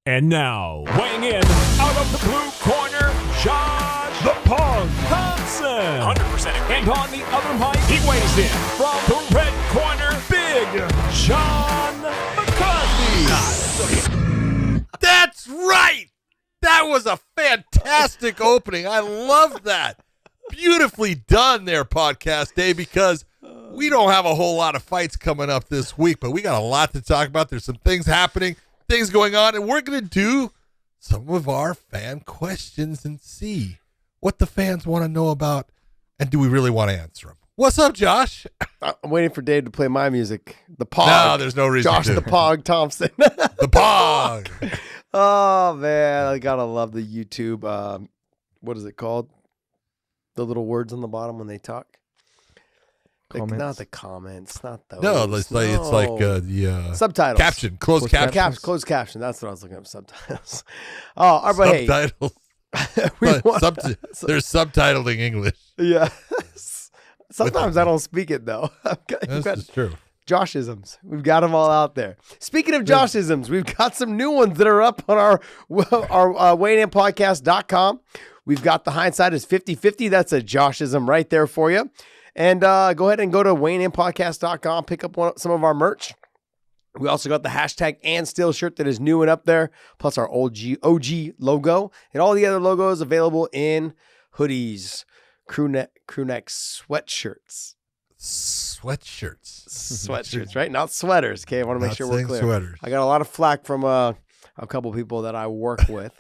And now, weighing in out of the blue corner, Josh the Pog Thompson. 100%. And on the other mic, he weighs in from the red corner, Big John McCarthy. That's right. That was a fantastic opening. I love that. Beautifully done there, Podcast Day, because we don't have a whole lot of fights coming up this week, but we got a lot to talk about. There's some things happening, things going on, and we're going to do some of our fan questions and see what the fans want to know about, and do we really want to answer them? What's up, Josh? I'm waiting for Dave to play my music. The Pog. No, there's no reason Josh to. the Pog Thompson. The Pog. Oh, man. I got to love the YouTube. What is it called? The little words on the bottom when they talk. Not the comments. Not those. No, it's like the subtitles. Caption. Closed caption. Closed caption. That's what I was looking up. Subtitles. Oh, all right, but hey. Subtitles. There's subtitling English. Yeah. Sometimes I don't speak it, though. That's true. Joshisms. We've got them all out there. Speaking of Joshisms, we've got some new ones that are up on our weightinpodcast.com. We've got the hindsight is 50-50. That's a Joshism right there for you. And go ahead and go to weightinpodcast.com. Pick up some of our merch. We also got the hashtag and still shirt that is new and up there, plus our OG logo. And all the other logos available in hoodies, crew neck sweatshirts. Sweatshirts, right? Not sweaters. Okay, I want to make sure we're clear. Sweaters. I got a lot of flack from a couple people that I work with.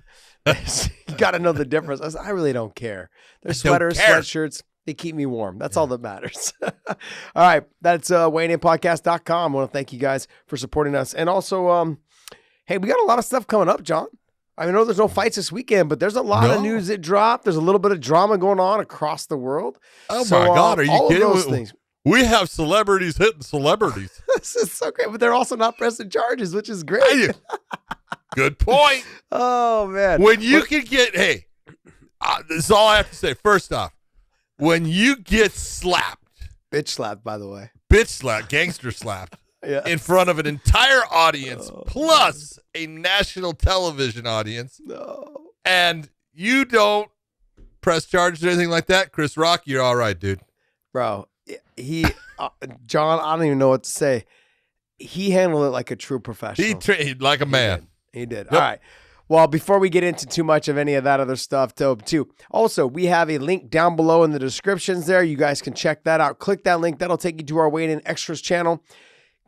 You got to know the difference. I really don't care. They're sweaters, sweatshirts. They keep me warm. That's all that matters. All right, that's weightinpodcast.com. I want to thank you guys for supporting us. And also, hey, we got a lot of stuff coming up, John. I know there's no fights this weekend, but there's a lot of news that dropped. There's a little bit of drama going on across the world. Oh, my God. Are you kidding? Those things. We have celebrities hitting celebrities. This is so great, but they're also not pressing charges, which is great. Good point. Oh, man. When you can get, this is all I have to say. First off, when you get slapped. Bitch slapped, by the way. Bitch slapped, gangster slapped. Yeah. In front of an entire audience, plus a national television audience. No. And you don't press charges or anything like that, Chris Rock, you're all right, dude. Bro, John, I don't even know what to say. He handled it like a true professional. He trained like a man. He did. Yep. All right. Well, before we get into too much of any of that other stuff, too, also, we have a link down below in the descriptions there. You guys can check that out. Click that link. That'll take you to our Weigh In Extras channel.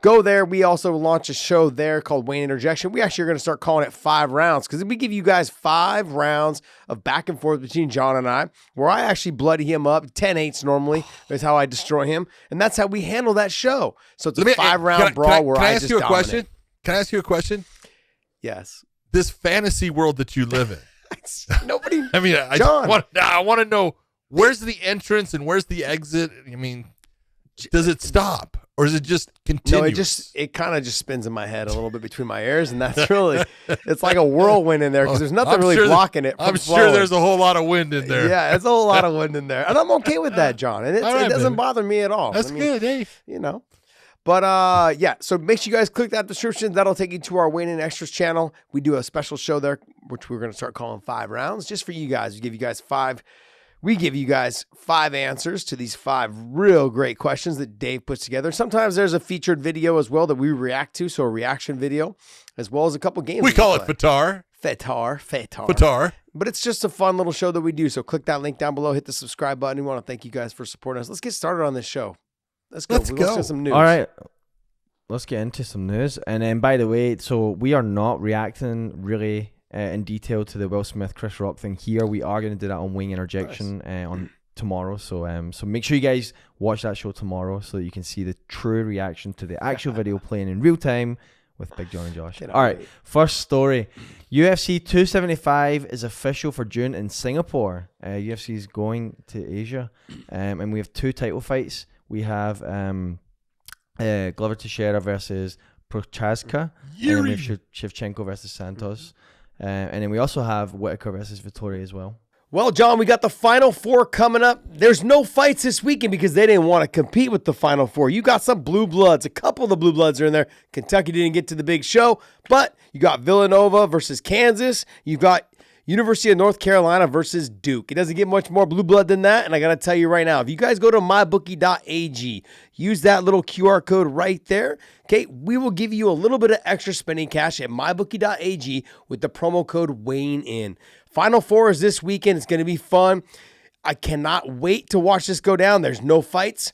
Go there. We also launched a show there called Weigh In Interjection. We actually are going to start calling it 5 rounds because we give you guys 5 rounds of back and forth between John and I, where I actually bloody him up. 10-8s normally is how I destroy him. And that's how we handle that show. So it's a 5-round brawl where I just dominate. Question? Can I ask you a question? Yes. This fantasy world that you live in. Nobody. I mean, I want to know, where's the entrance and where's the exit? I mean, does it stop or is it just continuous? No, it kind of just spins in my head a little bit between my ears, and that's really, it's like a whirlwind in there because there's nothing blocking it. I'm sure there's a whole lot of wind in there. Yeah, it's a whole lot of wind in there, and I'm okay with that, John. And it doesn't bother me at all. That's good, Dave. You know. But, so make sure you guys click that description. That'll take you to our Weigh In Extras channel. We do a special show there, which we're going to start calling 5 rounds just for you guys. We give you guys 5 answers to these 5 real great questions that Dave puts together. Sometimes there's a featured video as well that we react to, so a reaction video, as well as a couple games. We call it Fatar. But it's just a fun little show that we do. So click that link down below, hit the subscribe button. We want to thank you guys for supporting us. Let's get started on this show. Let's go. Let's get some news. All right. Let's get into some news. And then, by the way, so we are not reacting really in detail to the Will Smith, Chris Rock thing here. We are going to do that on Wing Interjection on tomorrow. So so make sure you guys watch that show tomorrow so that you can see the true reaction to the actual video playing in real time with Big John and Josh. All right. First story. UFC 275 is official for June in Singapore. UFC is going to Asia. And we have 2 title fights. We have Glover Teixeira versus Prochaska, and then we have Shevchenko versus Santos, and then we also have Whitaker versus Vittori as well. Well, John, we got the Final Four coming up. There's no fights this weekend because they didn't want to compete with the Final Four. You got some blue bloods. A couple of the blue bloods are in there. Kentucky didn't get to the big show, but you got Villanova versus Kansas. You got University of North Carolina versus Duke. It doesn't get much more blue blood than that, and I got to tell you right now, if you guys go to mybookie.ag, use that little QR code right there, okay, we will give you a little bit of extra spending cash at mybookie.ag with the promo code WAYNEIN. Final Four is this weekend. It's going to be fun. I cannot wait to watch this go down. There's no fights,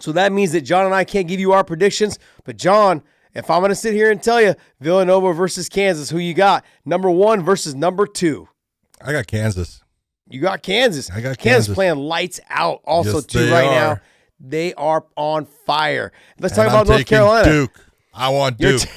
so that means that John and I can't give you our predictions, but John, if I'm going to sit here and tell you Villanova versus Kansas, who you got? Number 1 versus number 2. I got Kansas. You got Kansas. I got Kansas Kansas. playing lights out also Yes, too they right are. now. They are on fire. Let's And talk about I'm North taking Carolina. Duke. I want You're Duke.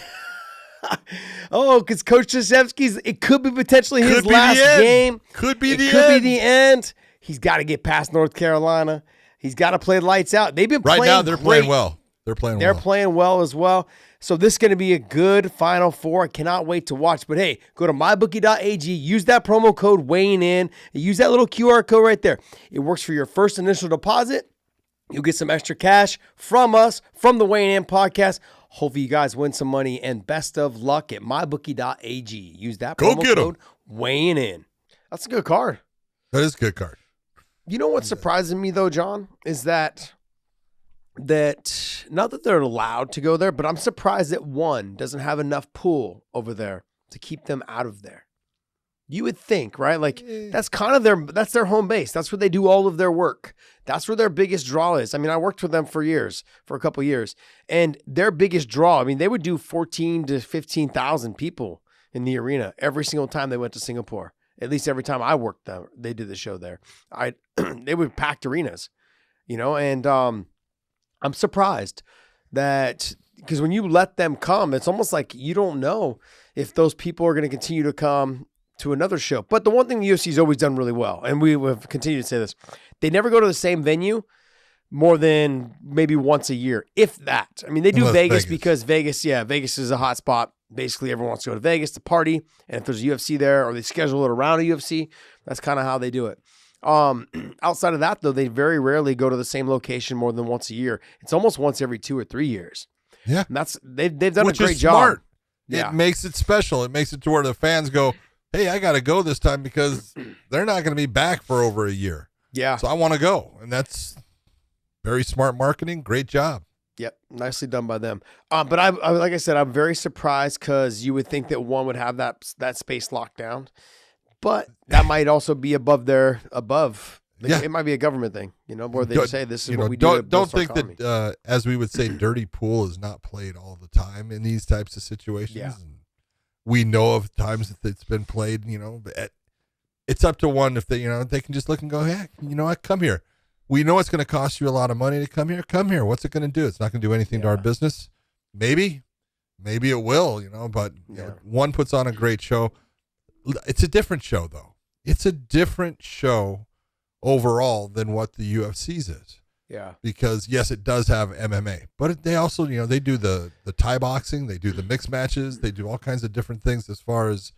Oh, because Coach Krzyzewski's, it could be potentially his Could be the last end. game. Could be It the could end. be the end. He's got to get past North Carolina. He's got to play lights out. They've been Right playing now, they're great. playing well. They're playing They're well. playing well as well. So this is going to be a good Final Four. I cannot wait to watch. But hey, go to mybookie.ag. Use that promo code WAYNEIN. Use that little QR code right there. It works for your first initial deposit. You'll get some extra cash from us, from the Weighing In podcast. Hopefully you guys win some money. And best of luck at mybookie.ag. Use that Go promo get 'em. code Weighing In. That's a good card. That is a good card. You know what's surprising me though, John, is that not that they're allowed to go there, but I'm surprised that one doesn't have enough pull over there to keep them out of there. You would think, right? Like that's kind of their home base. That's where they do all of their work. That's where their biggest draw is. I mean, I worked with them for a couple of years, and their biggest draw, I mean, they would do 14 to 15,000 people in the arena every single time they went to Singapore. At least every time I worked there, they did the show there. They would packed arenas, and I'm surprised that because when you let them come, it's almost like you don't know if those people are going to continue to come to another show. But the one thing the UFC's always done really well, and we have continued to say this, they never go to the same venue more than maybe once a year, if that. I mean, they do Unless Vegas Vegas. because Vegas is a hot spot. Basically, everyone wants to go to Vegas to party, and if there's a UFC there or they schedule it around a UFC, that's kind of how they do it. Outside of that, though, they very rarely go to the same location more than once a year. It's almost once every 2 or 3 years. Yeah. And they've done Which a great is job. smart. Yeah. It makes it special. It makes it to where the fans go, hey, I got to go this time because they're not going to be back for over a year. Yeah. So I want to go. And that's very smart marketing. Great job. Yep, nicely done by them. But I like I said, I'm very surprised because you would think that one would have that space locked down, but that might also be above. Yeah. It might be a government thing, where they Don't- say this is you what know, we do. don't think that, as we would say, dirty pool is not played all the time in these types of situations. Yeah. And we know of times that it's been played, but it's up to one if they can just look and go, hey, what, come here. We know it's going to cost you a lot of money to come here. Come here. What's it going to do? It's not going to do anything to our business. Maybe it will, but one puts on a great show. It's a different show, though. It's a different show overall than what the UFC's is. Yeah. Because, yes, it does have MMA, but they also, they do the Thai boxing, they do the mixed matches, they do all kinds of different things as far as,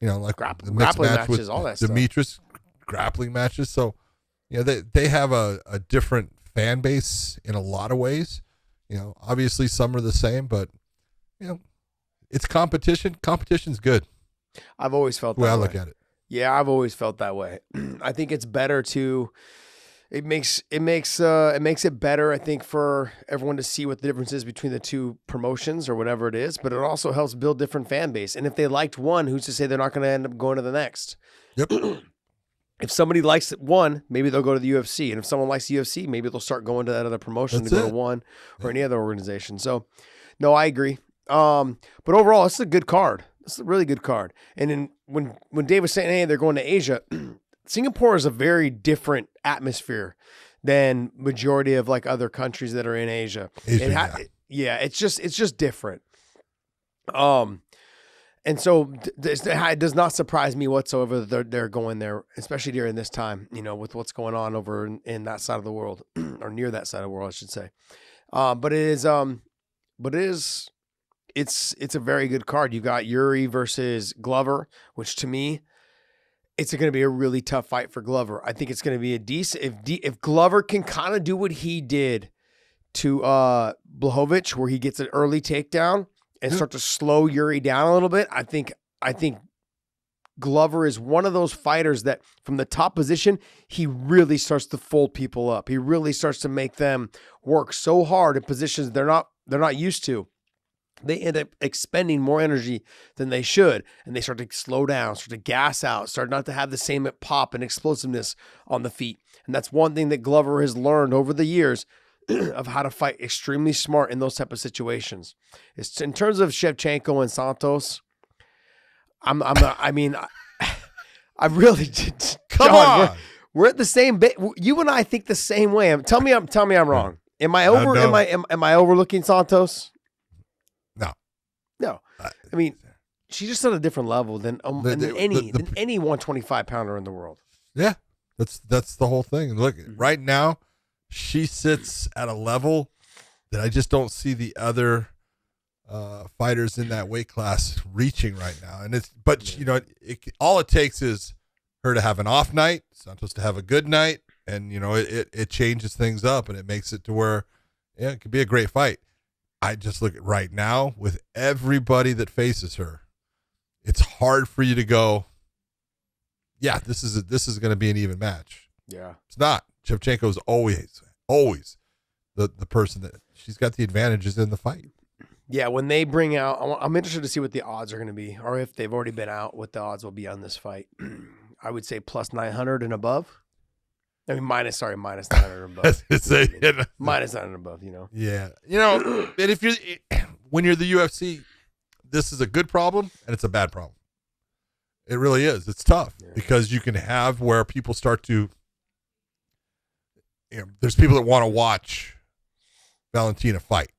like the mixed grappling match matches, with all that stuff. Demetrius, grappling matches. So, they have a different fan base in a lot of ways. Obviously some are the same, but, it's competition. Competition's good. I've always felt that The way I way. look at it. Yeah, I've always felt that way. I think it's better to. It makes it better, I think, for everyone to see what the difference is between the two promotions or whatever it is. But it also helps build different fan base. And if they liked one, who's to say they're not going to end up going to the next? Yep. If somebody likes one, maybe they'll go to the UFC. And if someone likes the UFC, maybe they'll start going to that other promotion That's to go it. to one or any other organization. So, no, I agree. But overall, it's a good card. It's a really good card. And then when Dave was saying, hey, they're going to Asia, Singapore is a very different atmosphere than majority of like other countries that are in Asia. It's just different. And so it does not surprise me whatsoever that they're going there, especially during this time, with what's going on over in that side of the world or near that side of the world, I should say. It's a very good card. You've got Yuri versus Glover, which to me, it's going to be a really tough fight for Glover. I think it's going to be a decent if Glover can kind of do what he did to Blachowicz, where he gets an early takedown and start to slow Yuri down a little bit. I think Glover is one of those fighters that from the top position, he really starts to fold people up. He really starts to make them work so hard in positions they're not used to. They end up expending more energy than they should, and they start to slow down, start to gas out, start not to have the same pop and explosiveness on the feet. And that's one thing that Glover has learned over the years of how to fight extremely smart in those type of situations. It's in terms of Shevchenko and Santos. I really Come John, on. we're at the same bit. You and I think the same way. Tell me I'm wrong. Am I over? No. Am I overlooking Santos? No. I mean, she's just on a different level than any 125 pounder in the world. Yeah, that's the whole thing. Look, right now, she sits at a level that I just don't see the other fighters in that weight class reaching right now. And all it takes is her to have an off night, Santos to have a good night, and it changes things up and it makes it to where it could be a great fight. I just look at right now with everybody that faces her, it's hard for you to go, yeah, this is going to be an even match. Yeah, it's not. Shevchenko is always the person that she's got the advantages in the fight. Yeah, when they bring out, I'm interested to see what the odds are going to be, or if they've already been out, what the odds will be on this fight. I would say plus 900 and above. I mean, minus 900 and above. Minus 900 and above, Yeah. And when you're the UFC, this is a good problem and it's a bad problem. It really is. It's tough because you can have where people start to, there's people that want to watch Valentina fight.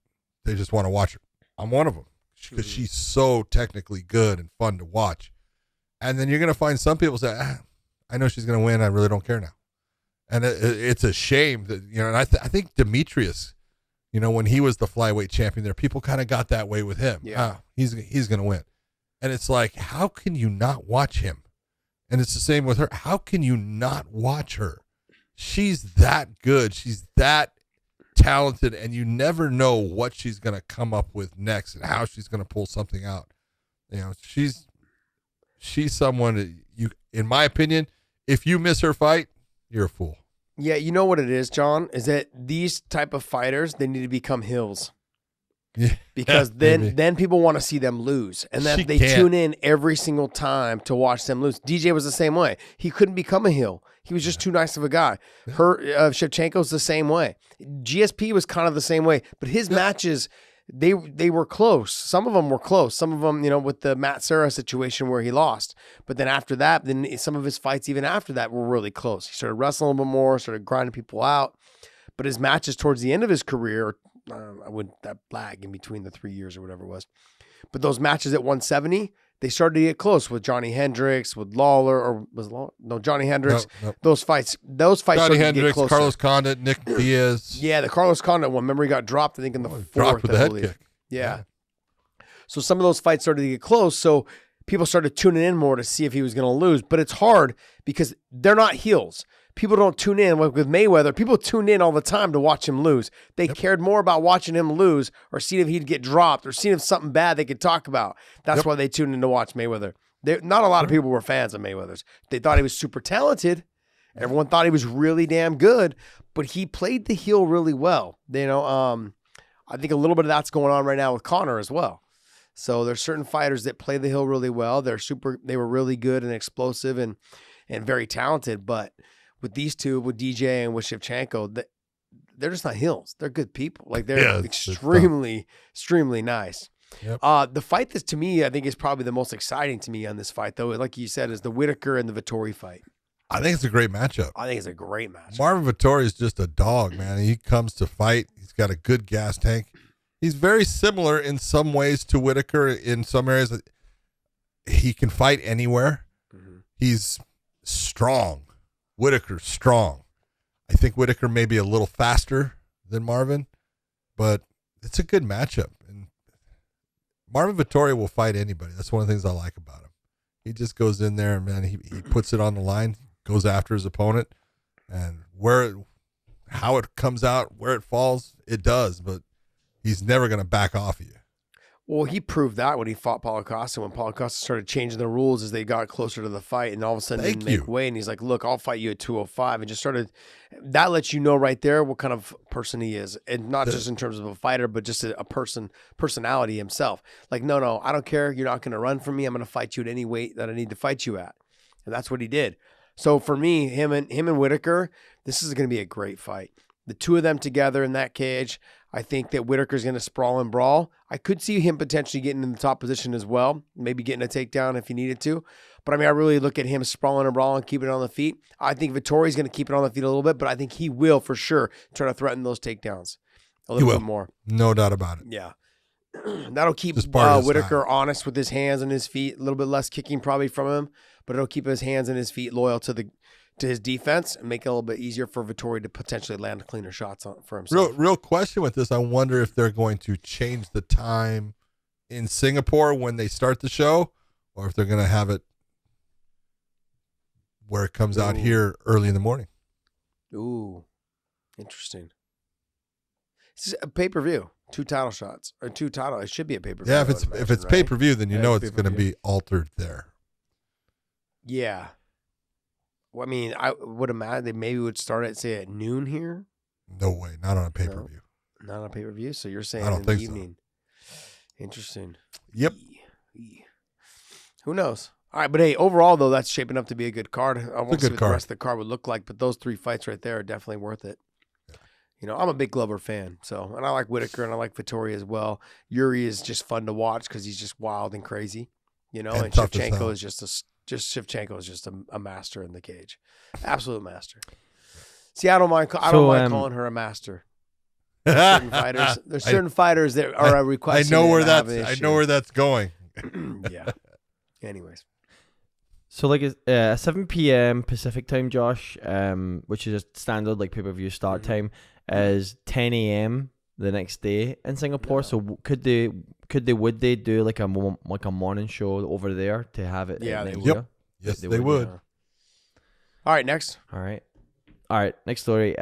They just want to watch her. I'm one of them because she's so technically good and fun to watch. And then you're going to find some people say, I know she's going to win. I really don't care now. And it's a shame that, and I think Demetrius, when he was the flyweight champion there, people kind of got that way with him. Yeah. He's going to win. And it's like, how can you not watch him? And it's the same with her. How can you not watch her? She's that good. She's that talented, and you never know what she's going to come up with next and how she's going to pull something out. She's someone in my opinion, if you miss her fight, you're a fool. Yeah, you know what it is, John, is that these type of fighters, they need to become hills. Yeah, because then people want to see them lose, and that they tune in every single time to watch them lose. DJ was the same way. He couldn't become a heel. He was just too nice of a guy. Shevchenko's the same way. GSP was kind of the same way, but his matches, they were close. Some of them were close. Some of them, with the Matt Serra situation where he lost. But then after that, then some of his fights even after that were really close. He started wrestling a little bit more, started grinding people out. But his matches towards the end of his career, I wouldn't that lag in between the 3 years or whatever it was. But those matches at 170, they started to get close with Johnny Hendricks, with Lawler, or was Lawler? No, Johnny Hendricks. Nope. Those fights Johnny started Hendricks, to get closer. Carlos Condit, Nick Diaz. Yeah, the Carlos Condit one. Remember, he got dropped, I think, in the fourth. Dropped with the head kick. Yeah. So some of those fights started to get close. So people started tuning in more to see if he was going to lose. But it's hard because they're not heels. People don't tune in. With Mayweather, people tuned in all the time to watch him lose. They cared more about watching him lose or seeing if he'd get dropped or seeing if something bad they could talk about. That's why they tuned in to watch Mayweather. Not a lot of people were fans of Mayweather's. They thought he was super talented. Everyone thought he was really damn good, but he played the heel really well. I think a little bit of that's going on right now with Conor as well. So there's certain fighters that play the heel really well. They were really good and explosive and very talented. But with these two, with DJ and with Shevchenko, they're just not heels. They're good people. Like they're extremely nice. Yep. The fight that to me, I think is probably the most exciting to me on this fight, though, like you said, is the Whitaker and the Vettori fight. I think it's a great matchup. I think it's a great match. Marvin Vettori is just a dog, man. He comes to fight. He's got a good gas tank. He's very similar in some ways to Whitaker in some areas. He can fight anywhere. Mm-hmm. He's strong. Whitaker's strong. I think Whitaker may be a little faster than Marvin, but it's a good matchup. And Marvin Vettori will fight anybody. That's one of the things I like about him. He just goes in there and, man, he puts it on the line, goes after his opponent, and how it comes out, where it falls, it does, but he's never going to back off of you. Well, he proved that when he fought Paulo Costa, when Paulo Costa started changing the rules as they got closer to the fight, and all of a sudden didn't make weight, and he's like, look, I'll fight you at 205, and just started, that lets you know right there what kind of person he is, and not just in terms of a fighter, but just a personality himself. Like, no, I don't care, you're not going to run from me, I'm going to fight you at any weight that I need to fight you at, and that's what he did. So for me, him and Whitaker, this is going to be a great fight. The two of them together in that cage, I think that Whitaker's going to sprawl and brawl. I could see him potentially getting in the top position as well, maybe getting a takedown if he needed to. But I mean, I really look at him sprawling and brawling, keeping it on the feet. I think Vettori's going to keep it on the feet a little bit, but I think he will for sure try to threaten those takedowns a little bit more. No doubt about it. Yeah. That'll keep Whitaker honest with his hands and his feet. A little bit less kicking probably from him, but it'll keep his hands and his feet loyal to his defense and make it a little bit easier for Vettori to potentially land cleaner shots for himself. Real question with this. I wonder if they're going to change the time in Singapore when they start the show, or if they're going to have it where it comes out here early in the morning. Ooh, interesting. This is a pay-per-view. 2 title shots or 2 title. It should be a pay-per-view. Yeah, if it's pay-per-view, then you know it's going to be altered there. Yeah. Well, I mean, I would imagine they maybe would start at, say, at noon here. No way. Not on a pay-per-view. No, not on a pay-per-view? So you're saying I don't in think the evening. So. Interesting. Yep. Who knows? All right, but hey, overall, though, that's shaping up to be a good card. I want to see what the rest of the card would look like, but those 3 fights right there are definitely worth it. Yeah. You know, I'm a big Glover fan, and I like Whitaker, and I like Vettori as well. Yuri is just fun to watch because he's just wild and crazy, you know, and Shevchenko is Shevchenko is just a master in the cage. Absolute master. See, I don't mind calling her a master. There's certain fighters that are requesting. I know where that's going. Yeah. Anyways. So like 7 p.m. Pacific time, Josh, which is a standard like pay-per-view start time, is 10 a.m. the next day in Singapore. Yeah. So would they do like a morning show over there to have it? Yeah, they would. Yep. Yes, they would. Yeah. All right, next. All right. Next story.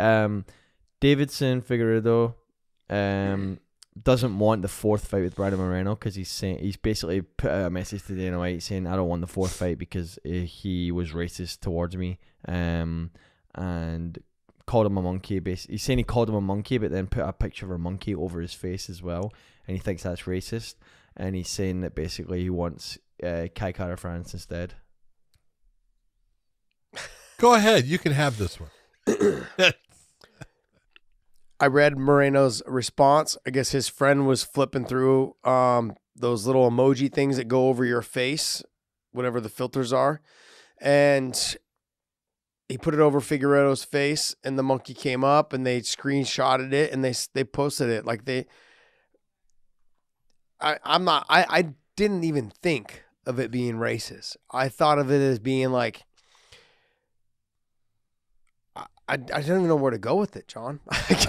Davidson Figueiredo doesn't want the 4th fight with Werdum Moreno because he's basically put out a message to Dana White saying I don't want the 4th fight because he was racist towards me and called him a monkey. He's saying he called him a monkey, but then put a picture of a monkey over his face as well, and he thinks that's racist. And he's saying that basically he wants Kai Kara France instead. Go ahead, you can have this one. I read Moreno's response. I guess his friend was flipping through those little emoji things that go over your face, whatever the filters are, and he put it over Figueiredo's face, and the monkey came up, and they screenshotted it, and they posted it like I didn't even think of it being racist. I thought of it as being like. I don't even know where to go with it, John.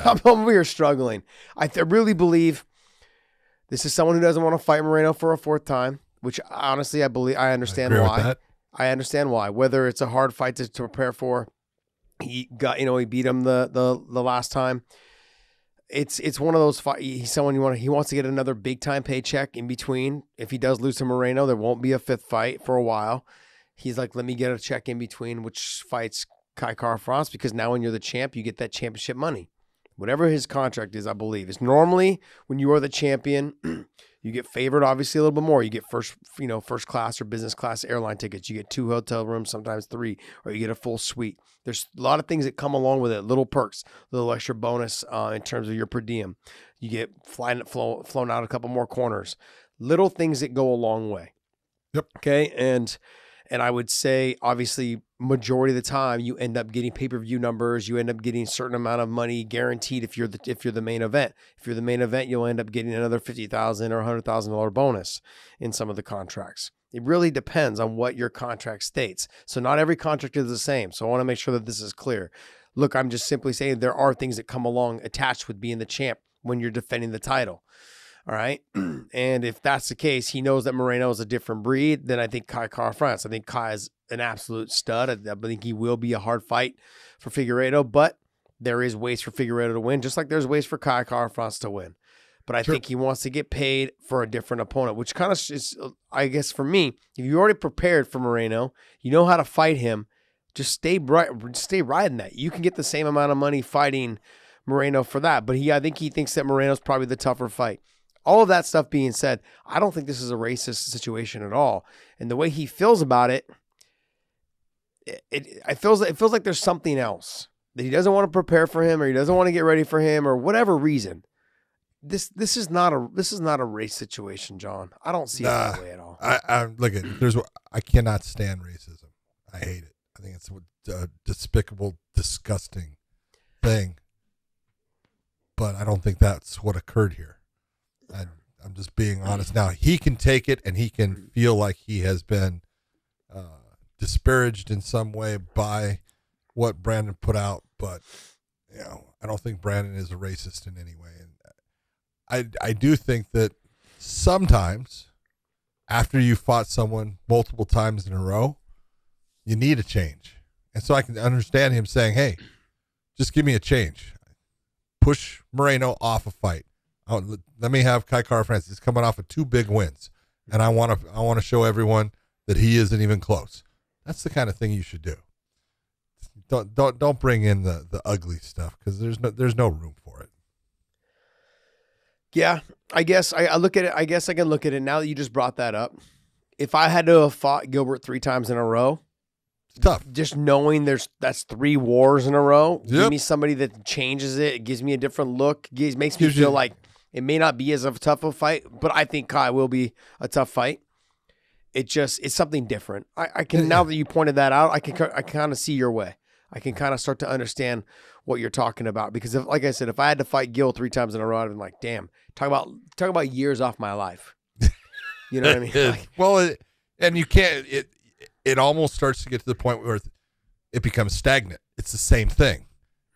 I'm over here struggling. I really believe this is someone who doesn't want to fight Moreno for a 4th time, which honestly I understand why. I understand why. Whether it's a hard fight to prepare for, he beat him the last time. It's one of those fights. He's someone he wants to get another big time paycheck in between. If he does lose to Moreno, there won't be a 5th fight for a while. He's like, let me get a check in between, which fights Kai Kara France, because now when you're the champ, you get that championship money. Whatever his contract is, I believe. It's normally when you are the champion, you get favored obviously a little bit more. You get first class or business class airline tickets. You get 2 hotel rooms, sometimes 3, or you get a full suite. There's a lot of things that come along with it, little perks, little extra bonus in terms of your per diem. You get flown out a couple more corners. Little things that go a long way. Yep. Okay, and I would say, obviously, majority of the time, you end up getting pay-per-view numbers. You end up getting a certain amount of money guaranteed if you're the main event. If you're the main event, you'll end up getting another $50,000 or $100,000 bonus in some of the contracts. It really depends on what your contract states. So not every contract is the same. So I want to make sure that this is clear. Look, I'm just simply saying there are things that come along attached with being the champ when you're defending the title. All right. And if that's the case, he knows that Moreno is a different breed. Then I think Kai Kara-France. I think Kai is an absolute stud. I think he will be a hard fight for Figueiredo, but there is ways for Figueiredo to win, just like there's ways for Kai Kara-France to win. But I think he wants to get paid for a different opponent, which kind of is, I guess, for me, if you're already prepared for Moreno, you know how to fight him, just stay riding that. You can get the same amount of money fighting Moreno for that. But I think he thinks that Moreno's probably the tougher fight. All of that stuff being said, I don't think this is a racist situation at all. And the way he feels about it, it feels like there's something else that he doesn't want to prepare for him, or he doesn't want to get ready for him, or whatever reason. This is not a race situation, John. I don't see it that way at all. I cannot stand racism. I hate it. I think it's a despicable, disgusting thing. But I don't think that's what occurred here. I'm just being honest. Now, he can take it, and he can feel like he has been disparaged in some way by what Brandon put out, but I don't think Brandon is a racist in any way. And I do think that sometimes after you fought someone multiple times in a row, you need a change. And so I can understand him saying, hey, just give me a change. Push Moreno off a fight. Let me have Kai Kara-France. He's coming off of 2 big wins, and I want to show everyone that he isn't even close. That's the kind of thing you should do. Don't bring in the ugly stuff, because there's no room for it. Yeah, I guess I look at it. I guess I can look at it now that you just brought that up. If I had to have fought Gilbert 3 times in a row, it's tough. Just knowing that's 3 wars in a row. Yep. Give me somebody that changes it. It gives me a different look. Makes me feel like it may not be as tough a fight, but I think Kai will be a tough fight. It's something different. I can now that you pointed that out, I kind of see your way. I can kind of start to understand what you're talking about, because like I said, if I had to fight Gil 3 times in a row, I'd been like, damn, talk about years off my life. You know what I mean? And you can't. It almost starts to get to the point where it becomes stagnant. It's the same thing,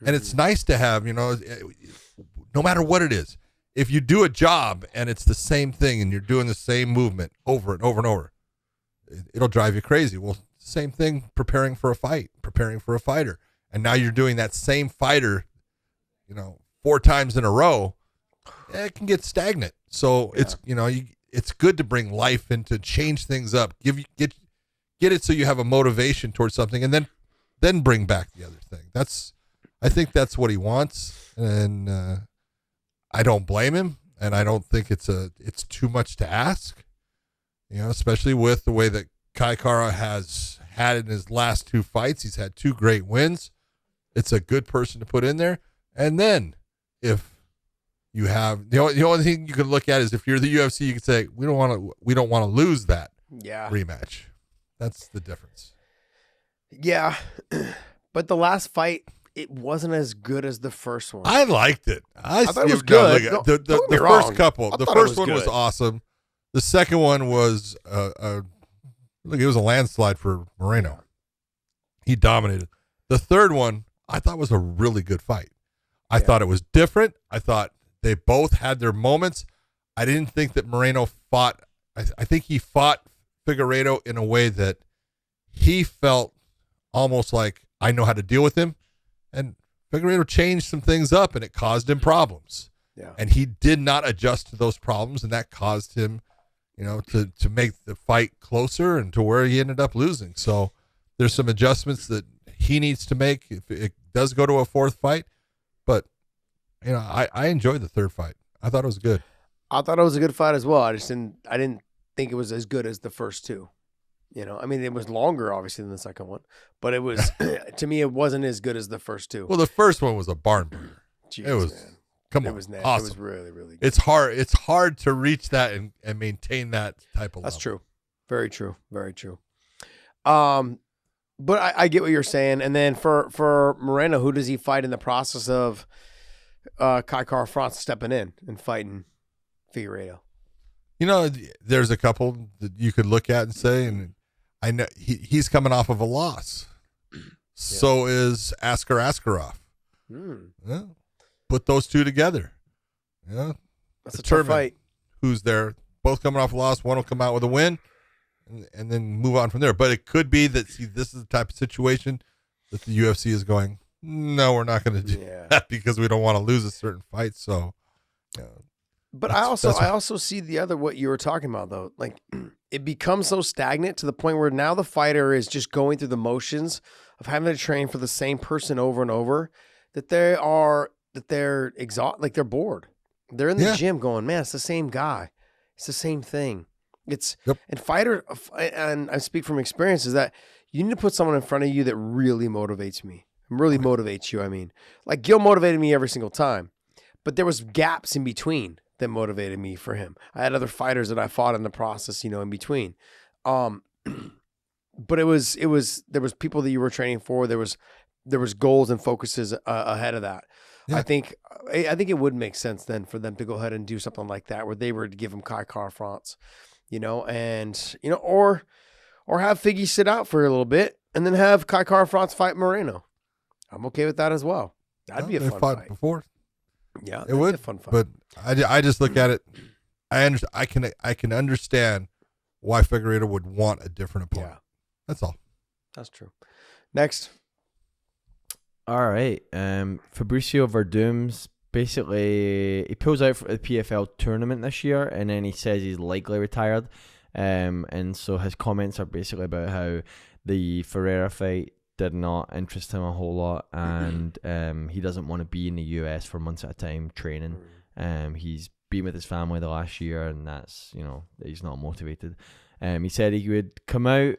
and it's nice to have, no matter what it is. If you do a job and it's the same thing and you're doing the same movement over and over and over, it'll drive you crazy. Well, same thing preparing for a fight, preparing for a fighter. And now you're doing that same fighter, 4 times in a row. It can get stagnant. So it's good to bring life in, to change things up, get it so you have a motivation towards something, and then bring back the other thing. I think that's what he wants. And, I don't blame him, and I don't think it's too much to ask, especially with the way that Kai Kara has had in his last 2 fights. He's had 2 great wins. It's a good person to put in there. And then if you have the only thing you can look at is, if you're the UFC, you can say we don't want to lose that rematch. That's the difference. Yeah, but the last fight, it wasn't as good as the first one. I liked it. I thought it was good. The first couple. The first one was awesome. The second one was it was a landslide for Moreno. He dominated. The third one, I thought, was a really good fight. I thought it was different. I thought they both had their moments. I didn't think that Moreno fought. I think he fought Figueiredo in a way that he felt almost like, I know how to deal with him. And Figueiredo changed some things up, and it caused him problems. Yeah. And he did not adjust to those problems, and that caused him, to make the fight closer and to where he ended up losing. So there's some adjustments that he needs to make if it does go to a 4th fight. But, I enjoyed the 3rd fight. I thought it was good. I thought it was a good fight as well. I didn't think it was as good as the first 2. It was longer, obviously, than the second one, but it was, to me, it wasn't as good as the first 2. Well, the first one was a barn burner. Jeez, it was, man. Come on, it was nasty. Awesome. It was really, really good. It's hard to reach that and maintain that type of level. That's true. Very true. Very true. But I get what you're saying. And then for Moreno, who does he fight in the process of Kai Kara-France stepping in and fighting Figueiredo? There's a couple that you could look at and say, and I know he's coming off of a loss. So is Askar Askarov. Yeah. Put those 2 together. Yeah. That's a tough fight. who's there. Both coming off a loss. One will come out with a win, and then move on from there. But it could be that this is the type of situation that the UFC is going, no, we're not going to do that because we don't want to lose a certain fight. So, but I also see the other, what you were talking about though. Like it becomes so stagnant to the point where now the fighter is just going through the motions of having to train for the same person over and over that they're exhausted, like they're bored. They're in the gym going, man, it's the same guy. It's the same thing. And fighter, and I speak from experience, is that you need to put someone in front of you that really motivates me. Really motivates you. I mean, like Gil motivated me every single time, but there was gaps in between that motivated me for him. I had other fighters that I fought in the process, in between. But there was people that you were training for. There was goals and focuses ahead of that. Yeah. I think it would make sense then for them to go ahead and do something like that, where they were to give him Kai France, or have Figgy sit out for a little bit and then have Kai France fight Moreno. I'm okay with that as well. That'd be a fun fight. Before. Yeah, it would. Be a fun fight. But I just look at it. I can understand why Figueiredo would want a different opponent. Yeah. That's all. That's true. Next. All right. Fabricio Werdum's basically, he pulls out for the PFL tournament this year, and then he says he's likely retired. And so his comments are basically about how the Ferreira fight did not interest him a whole lot, and he doesn't want to be in the US for months at a time training. He's been with his family the last year, and that's, he's not motivated. He said he would come out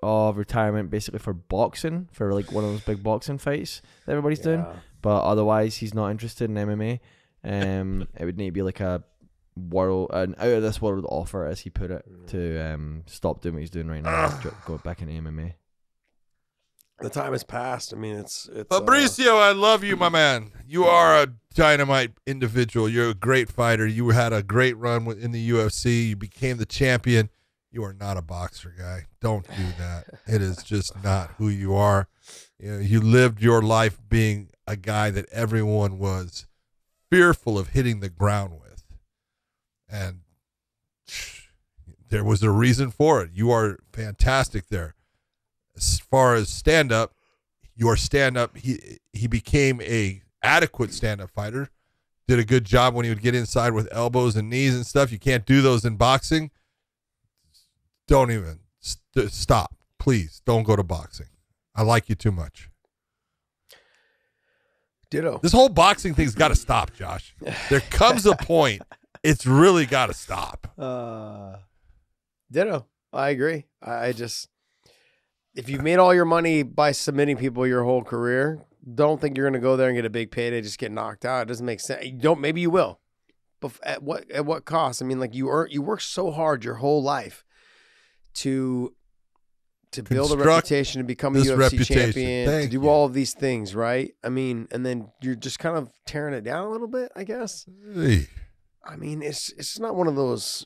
of retirement basically for boxing, for like one of those big boxing fights that everybody's doing, but otherwise he's not interested in MMA. It would need to be like an out of this world offer, as he put it, to stop doing what he's doing right now, go back into MMA. The time has passed. I mean, it's Fabricio, I love you, my man. You are a dynamite individual. You're a great fighter. You had a great run in the UFC. You became the champion. You are not a boxer, guy. Don't do that. It is just not who you are. You lived your life being a guy that everyone was fearful of hitting the ground with. And there was a reason for it. You are fantastic there. As far as stand-up, your stand-up, he became a adequate stand-up fighter. Did a good job when he would get inside with elbows and knees and stuff. You can't do those in boxing. Don't even stop. Please don't go to boxing. I like you too much. Ditto. This whole boxing thing's got to stop, Josh. There comes a point it's really got to stop. Ditto. I agree. I just, if you've made all your money by submitting people your whole career, don't think you're going to go there and get a big payday, just get knocked out. It doesn't make sense. Maybe you will, but at what cost? I mean, like you work so hard your whole life to build a reputation, to become a UFC champion, to do all of these things, right? I mean, and then you're just kind of tearing it down a little bit, I guess. Hey. I mean, it's not one of those.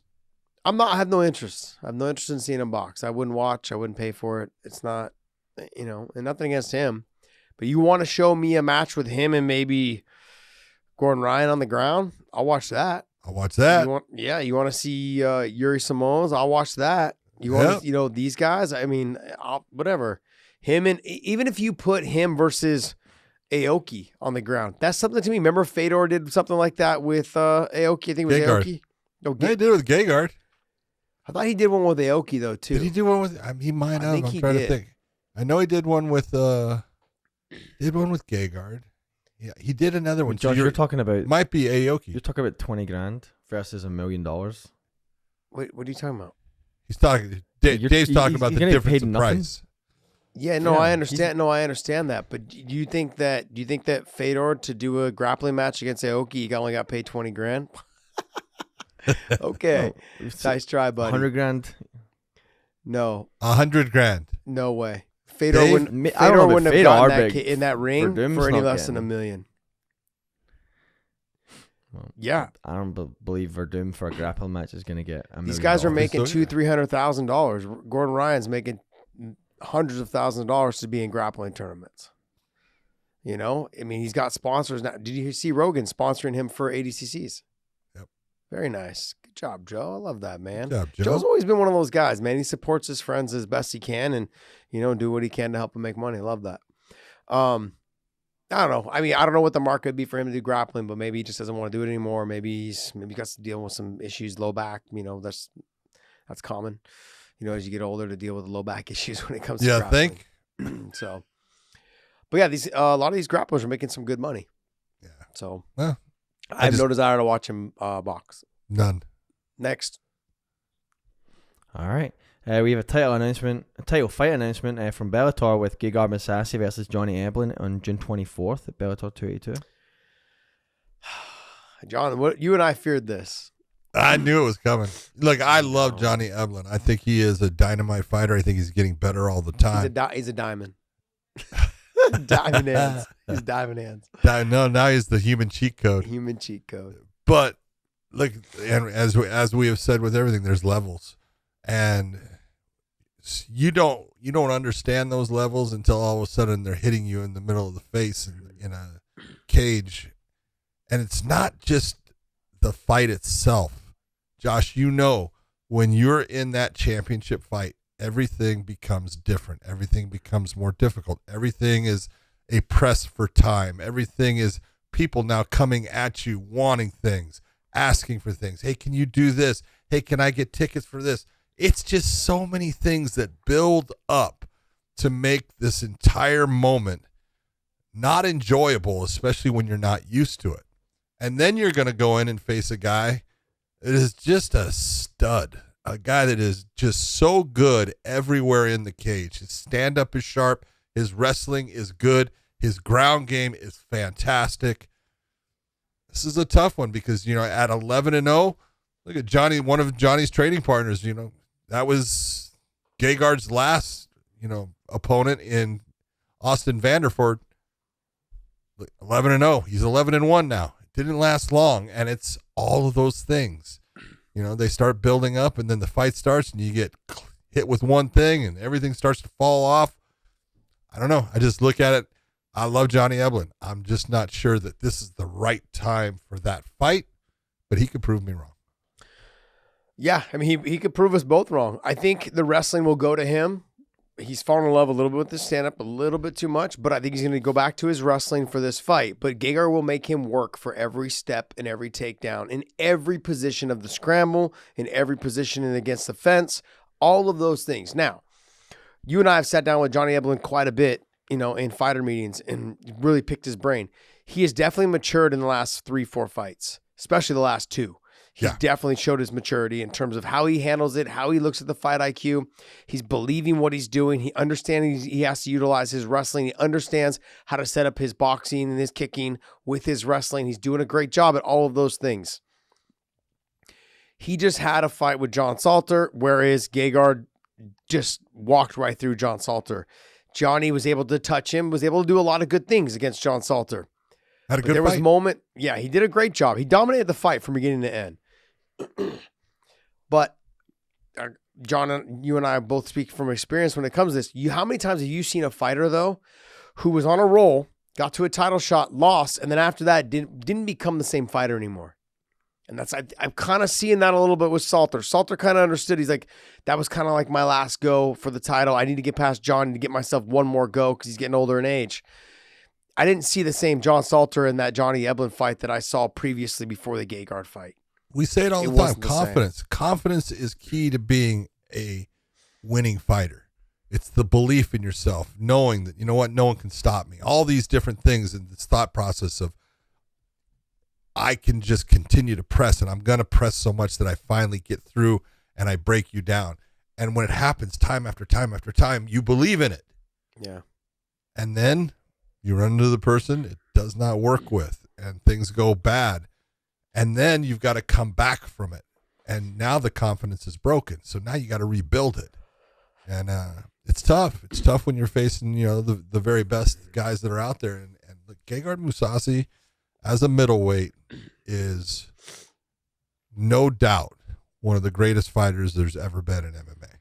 I have no interest. I have no interest in seeing him box. I wouldn't watch. I wouldn't pay for it. It's not, and nothing against him. But you want to show me a match with him and maybe Gordon Ryan on the ground? I'll watch that. I'll watch that. You want to see Yuri Simões? I'll watch that. You want these guys? I mean, whatever. Him, and even if you put him versus Aoki on the ground, that's something to me. Remember Fedor did something like that with Aoki? I think it was Gegard. Aoki. No, he did it with Gegard. I thought he did one with Aoki though too. Did he do one with? He might have. I'm trying to think. I know he did one with. Gegard. Yeah, he did another one. Josh, you're talking about. Might be Aoki. You're talking about $20,000 versus $1 million. Wait, what are you talking about? He's talking. Dave's talking about the difference in price. Yeah, no, I understand. No, I understand that. But do you think that Fedor, to do a grappling match against Aoki, he only got paid $20,000? Okay, nice try, buddy. $100,000. No, $100,000. No way. Fedor wouldn't have gotten that in that ring for any less than $1 million. Well, yeah, I don't believe Werdum for a grappling match is going to get $1 million. These guys are making $200,000-$300,000. Gordon Ryan's making hundreds of thousands of dollars to be in grappling tournaments. I mean, he's got sponsors now. Did you see Rogan sponsoring him for ADCCs? Yep. Very nice. Good job, Joe. I love that, man. Good job, Joe. Joe's always been one of those guys, man. He supports his friends as best he can and, do what he can to help him make money. I love that. I don't know. I mean, I don't know what the market would be for him to do grappling, but maybe he just doesn't want to do it anymore. Maybe he's got to deal with some issues, low back. That's common. As you get older, to deal with low back issues when it comes to grappling. So, but yeah, a lot of these grapplers are making some good money. Yeah. So, well, I have no desire to watch him box. None. Next. All right. We have a title fight announcement from Bellator with Gegard Mousasi versus Johnny Eblen on June 24th at Bellator 282. John, you and I feared this. I knew it was coming. Look, I love Johnny Eblen. I think he is a dynamite fighter. I think he's getting better all the time. He's a diamond. Diamond hands. He's diamond hands. No, now he's the human cheat code. Human cheat code. But look, and as we have said with everything, there's levels, and you don't understand those levels until all of a sudden they're hitting you in the middle of the face in a cage, and it's not just the fight itself. Josh, when you're in that championship fight, everything becomes different. Everything becomes more difficult. Everything is a press for time. Everything is people now coming at you, wanting things, asking for things. Hey, can you do this? Hey, can I get tickets for this? It's just so many things that build up to make this entire moment not enjoyable, especially when you're not used to it. And then you're going to go in and face a guy that is just a stud, a guy that is just so good everywhere in the cage. His stand-up is sharp. His wrestling is good. His ground game is fantastic. This is a tough one because, at 11-0, look at Johnny, one of Johnny's training partners, that was Gegard's last, opponent in Austin Vanderford. 11-0. He's 11-1 now. It didn't last long, and it's all of those things. They start building up, and then the fight starts, and you get hit with one thing, and everything starts to fall off. I don't know. I just look at it. I love Johnny Eblen. I'm just not sure that this is the right time for that fight, but he could prove me wrong. Yeah, I mean, he could prove us both wrong. I think the wrestling will go to him. He's fallen in love a little bit with the stand-up, a little bit too much, but I think he's going to go back to his wrestling for this fight. But Gegard will make him work for every step and every takedown, in every position of the scramble, in every position and against the fence, all of those things. Now, you and I have sat down with Johnny Eblen quite a bit, in fighter meetings and really picked his brain. He has definitely matured in the last 3-4 fights, especially the last 2. He's definitely showed his maturity in terms of how he handles it, how he looks at the fight IQ. He's believing what he's doing. He understands he has to utilize his wrestling. He understands how to set up his boxing and his kicking with his wrestling. He's doing a great job at all of those things. He just had a fight with John Salter, whereas Gegard just walked right through John Salter. Johnny was able to touch him, was able to do a lot of good things against John Salter. Had a good fight. There was a moment, he did a great job. He dominated the fight from beginning to end. But John, you and I both speak from experience when it comes to this. How many times have you seen a fighter, though, who was on a roll, got to a title shot, lost, and then after that didn't become the same fighter anymore? And I'm kind of seeing that a little bit with Salter. Salter kind of understood. He's like, that was kind of like my last go for the title. I need to get past John to get myself one more go because he's getting older in age. I didn't see the same John Salter in that Johnny Eblen fight that I saw previously before the Gegard fight. We say it all the time. Confidence. Confidence is key to being a winning fighter. It's the belief in yourself, knowing that, no one can stop me. All these different things in this thought process of I can just continue to press, and I'm going to press so much that I finally get through and I break you down. And when it happens time after time after time, you believe in it. Yeah. And then you run into the person it does not work with, and things go bad. And then you've got to come back from it. And now the confidence is broken. So now you got to rebuild it. And it's tough. It's tough when you're facing, the very best guys that are out there. And Gegard Mousasi as a middleweight is no doubt one of the greatest fighters there's ever been in MMA.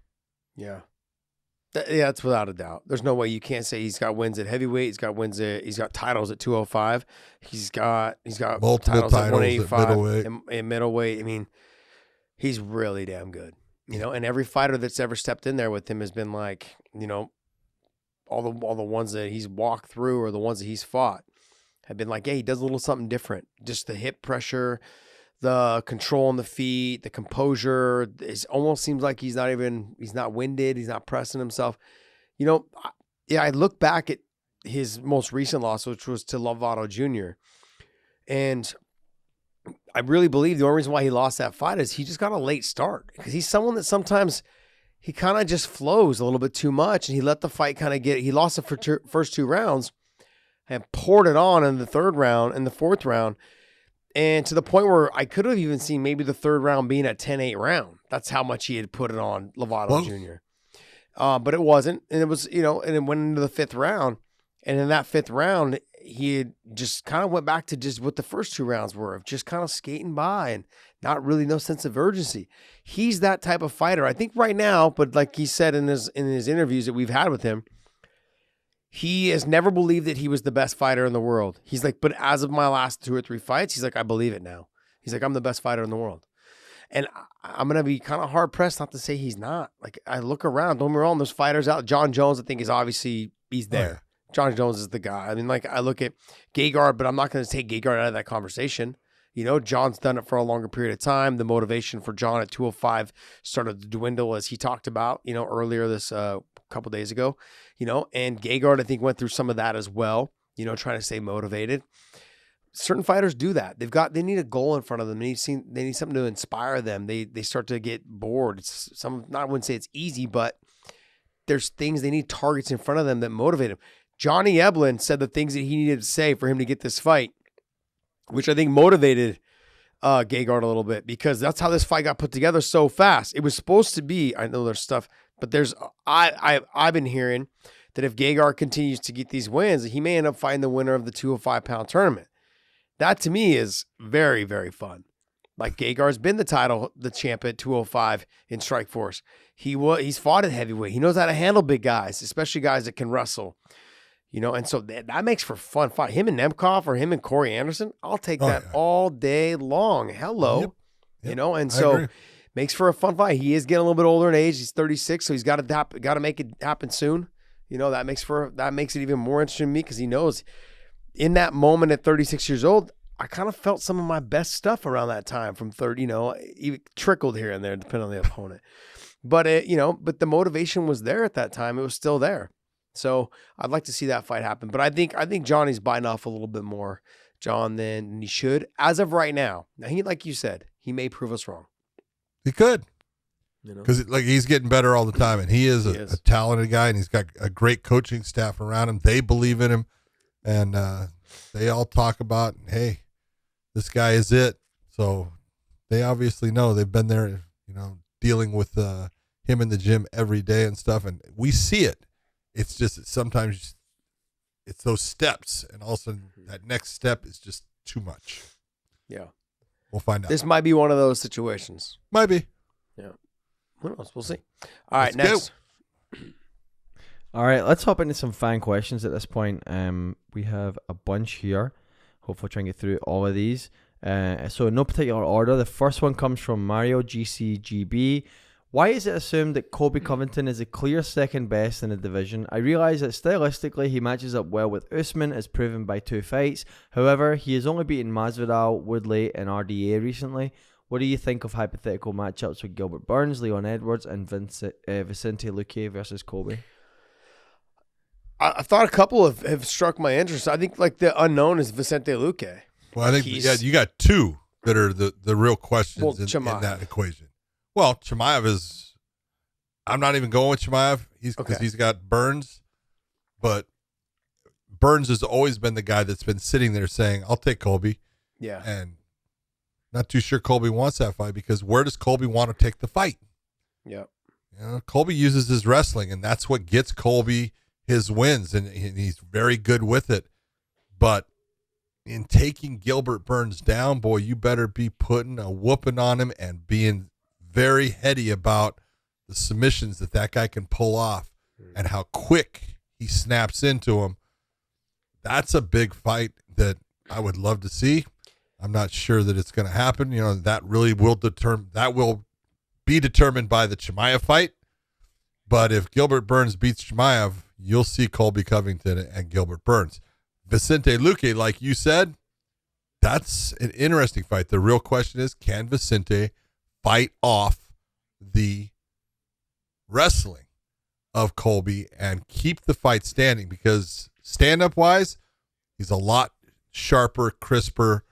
Yeah. Yeah, it's without a doubt. There's no way you can't say he's got wins at heavyweight. He's got titles at 205. He's got multiple titles at 185 at middleweight. and middleweight. I mean, He's really damn good. And every fighter that's ever stepped in there with him has been like, all the ones that he's walked through or the ones that he's fought have been like, yeah, he does a little something different. Just the hip pressure, the control on the feet, the composure. It almost seems like he's not winded. He's not pressing himself. I look back at his most recent loss, which was to Lovato Jr. And I really believe the only reason why he lost that fight is he just got a late start, because he's someone that sometimes he kind of just flows a little bit too much, and he let the fight he lost the first 2 rounds and poured it on in the 3rd round and the 4th round. And to the point where I could have even seen maybe the 3rd round being a 10-8 round. That's how much he had put it on Lovato Jr. But it wasn't. And it was, and it went into the 5th round. And in that 5th round, he had just kind of went back to just what the first 2 rounds were, of just kind of skating by and not really no sense of urgency. He's that type of fighter. I think right now, but like he said in his interviews that we've had with him, he has never believed that he was the best fighter in the world. He's like, but as of my last 2 or 3 fights, he's like, I believe it now. He's like, I'm the best fighter in the world. And I'm going to be kind of hard pressed not to say he's not. Like, I look around, don't get me wrong, there's fighters out. John Jones, I think, is obviously, he's there. Oh, yeah. John Jones is the guy. I mean, like, I look at Gegard, but I'm not going to take Gegard out of that conversation. John's done it for a longer period of time. The motivation for John at 205 started to dwindle, as he talked about, earlier this couple days ago, and Gegard, I think, went through some of that as well, trying to stay motivated. Certain fighters do that. They need a goal in front of them. They need something to inspire them. They start to get bored. I wouldn't say it's easy, but there's things, they need targets in front of them that motivate them. Johnny Eblen said the things that he needed to say for him to get this fight, which I think motivated Gegard a little bit, because that's how this fight got put together so fast. It was supposed to be, I know there's stuff, but I've been hearing that if Gegard continues to get these wins, he may end up fighting the winner of the 205-pound tournament. That to me is very, very fun. Like, Gegard's been the champ at 205 in Strikeforce. He's fought at heavyweight. He knows how to handle big guys, especially guys that can wrestle. And so that makes for fun fight. Him and Nemkov or him and Corey Anderson, I'll take that all day long. Hello. Yep. And so makes for a fun fight. He is getting a little bit older in age. He's 36, so he's got to make it happen soon. That makes it even more interesting to me, because he knows in that moment at 36 years old, I kind of felt some of my best stuff around that time from 30, even trickled here and there depending on the opponent. But but the motivation was there at that time. It was still there. So I'd like to see that fight happen. But I think Johnny's biting off a little bit more, John, than he should as of right now. Now, like you said, he may prove us wrong. He could. Because he's getting better all the time, and he is a talented guy, and he's got a great coaching staff around him. They believe in him, and they all talk about, hey, this guy is it. So they obviously know. They've been there, dealing with him in the gym every day and stuff, and we see it. It's just that sometimes it's those steps, and also that next step is just too much. Yeah. We'll find out. This might be one of those situations. Might be. Yeah. Who knows? We'll see. All right, next. All right, let's hop into some fan questions at this point. We have a bunch here. Hopefully try and get through all of these. So in no particular order, the first one comes from Mario GCGB. Why is it assumed that Colby Covington is a clear second best in the division? I realise that stylistically he matches up well with Usman, as proven by 2 fights. However, he has only beaten Masvidal, Woodley and RDA recently. What do you think of hypothetical matchups with Gilbert Burns, Leon Edwards and Vicente Luque versus Colby? I thought a couple have struck my interest. I think the unknown is Vicente Luque. Well, I think you got 2 that are the real questions in that equation. Well, Chimaev is. I'm not even going with Chimaev. Because he's got Burns, but Burns has always been the guy that's been sitting there saying, "I'll take Colby." Yeah, and not too sure Colby wants that fight, because where does Colby want to take the fight? Yeah, Colby uses his wrestling, and that's what gets Colby his wins, and he's very good with it. But in taking Gilbert Burns down, boy, you better be putting a whooping on him and being very heady about the submissions that guy can pull off and how quick he snaps into him. That's a big fight that I would love to see. I'm not sure that it's going to happen. That really will be determined by the Chimaev fight. But if Gilbert Burns beats Chimaev, you'll see Colby Covington and Gilbert Burns. Vicente Luque, like you said, that's an interesting fight. The real question is, can Vicente fight off the wrestling of Colby and keep the fight standing? Because stand-up wise, he's a lot sharper, crisper,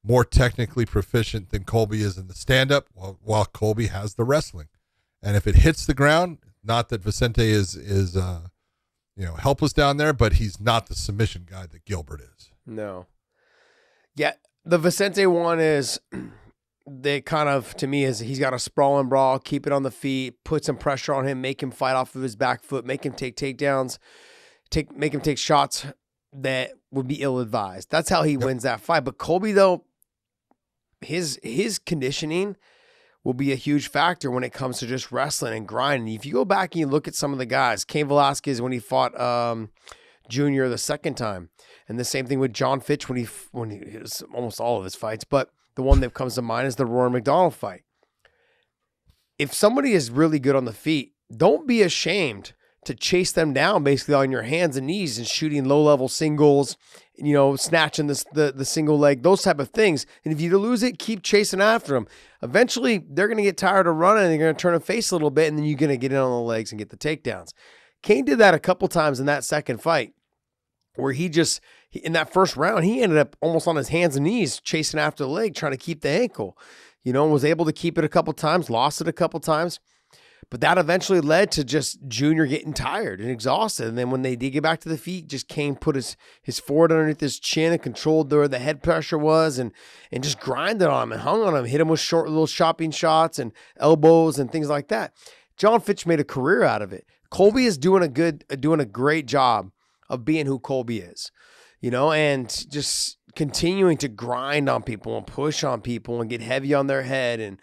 more technically proficient than Colby is in the stand-up, while Colby has the wrestling. And if it hits the ground, not that Vicente is helpless down there, but he's not the submission guy that Gilbert is. No. Yeah, the Vicente one is, they kind of, to me, is he's got a sprawl and brawl, keep it on the feet, put some pressure on him, make him fight off of his back foot, make him take takedowns, make him take shots that would be ill-advised. That's how he wins that fight. But Colby, though, his conditioning will be a huge factor when it comes to just wrestling and grinding. If you go back and you look at some of the guys, Cain Velasquez when he fought Junior the second time, and the same thing with John Fitch when he was almost all of his fights, but the one that comes to mind is the Rory McDonald fight. If somebody is really good on the feet, don't be ashamed to chase them down basically on your hands and knees and shooting low-level singles, snatching the single leg, those type of things. And if you lose it, keep chasing after them. Eventually, they're going to get tired of running and they're going to turn and face a little bit, and then you're going to get in on the legs and get the takedowns. Cain did that a couple times in that second fight where in that first round, he ended up almost on his hands and knees chasing after the leg, trying to keep the ankle, and was able to keep it a couple times, lost it a couple times. But that eventually led to just Junior getting tired and exhausted. And then when they did get back to the feet, just Cain put his forward underneath his chin and controlled where the head pressure was and just grinded on him and hung on him, hit him with short little chopping shots and elbows and things like that. John Fitch made a career out of it. Colby is doing a great job of being who Colby is, and just continuing to grind on people and push on people and get heavy on their head and,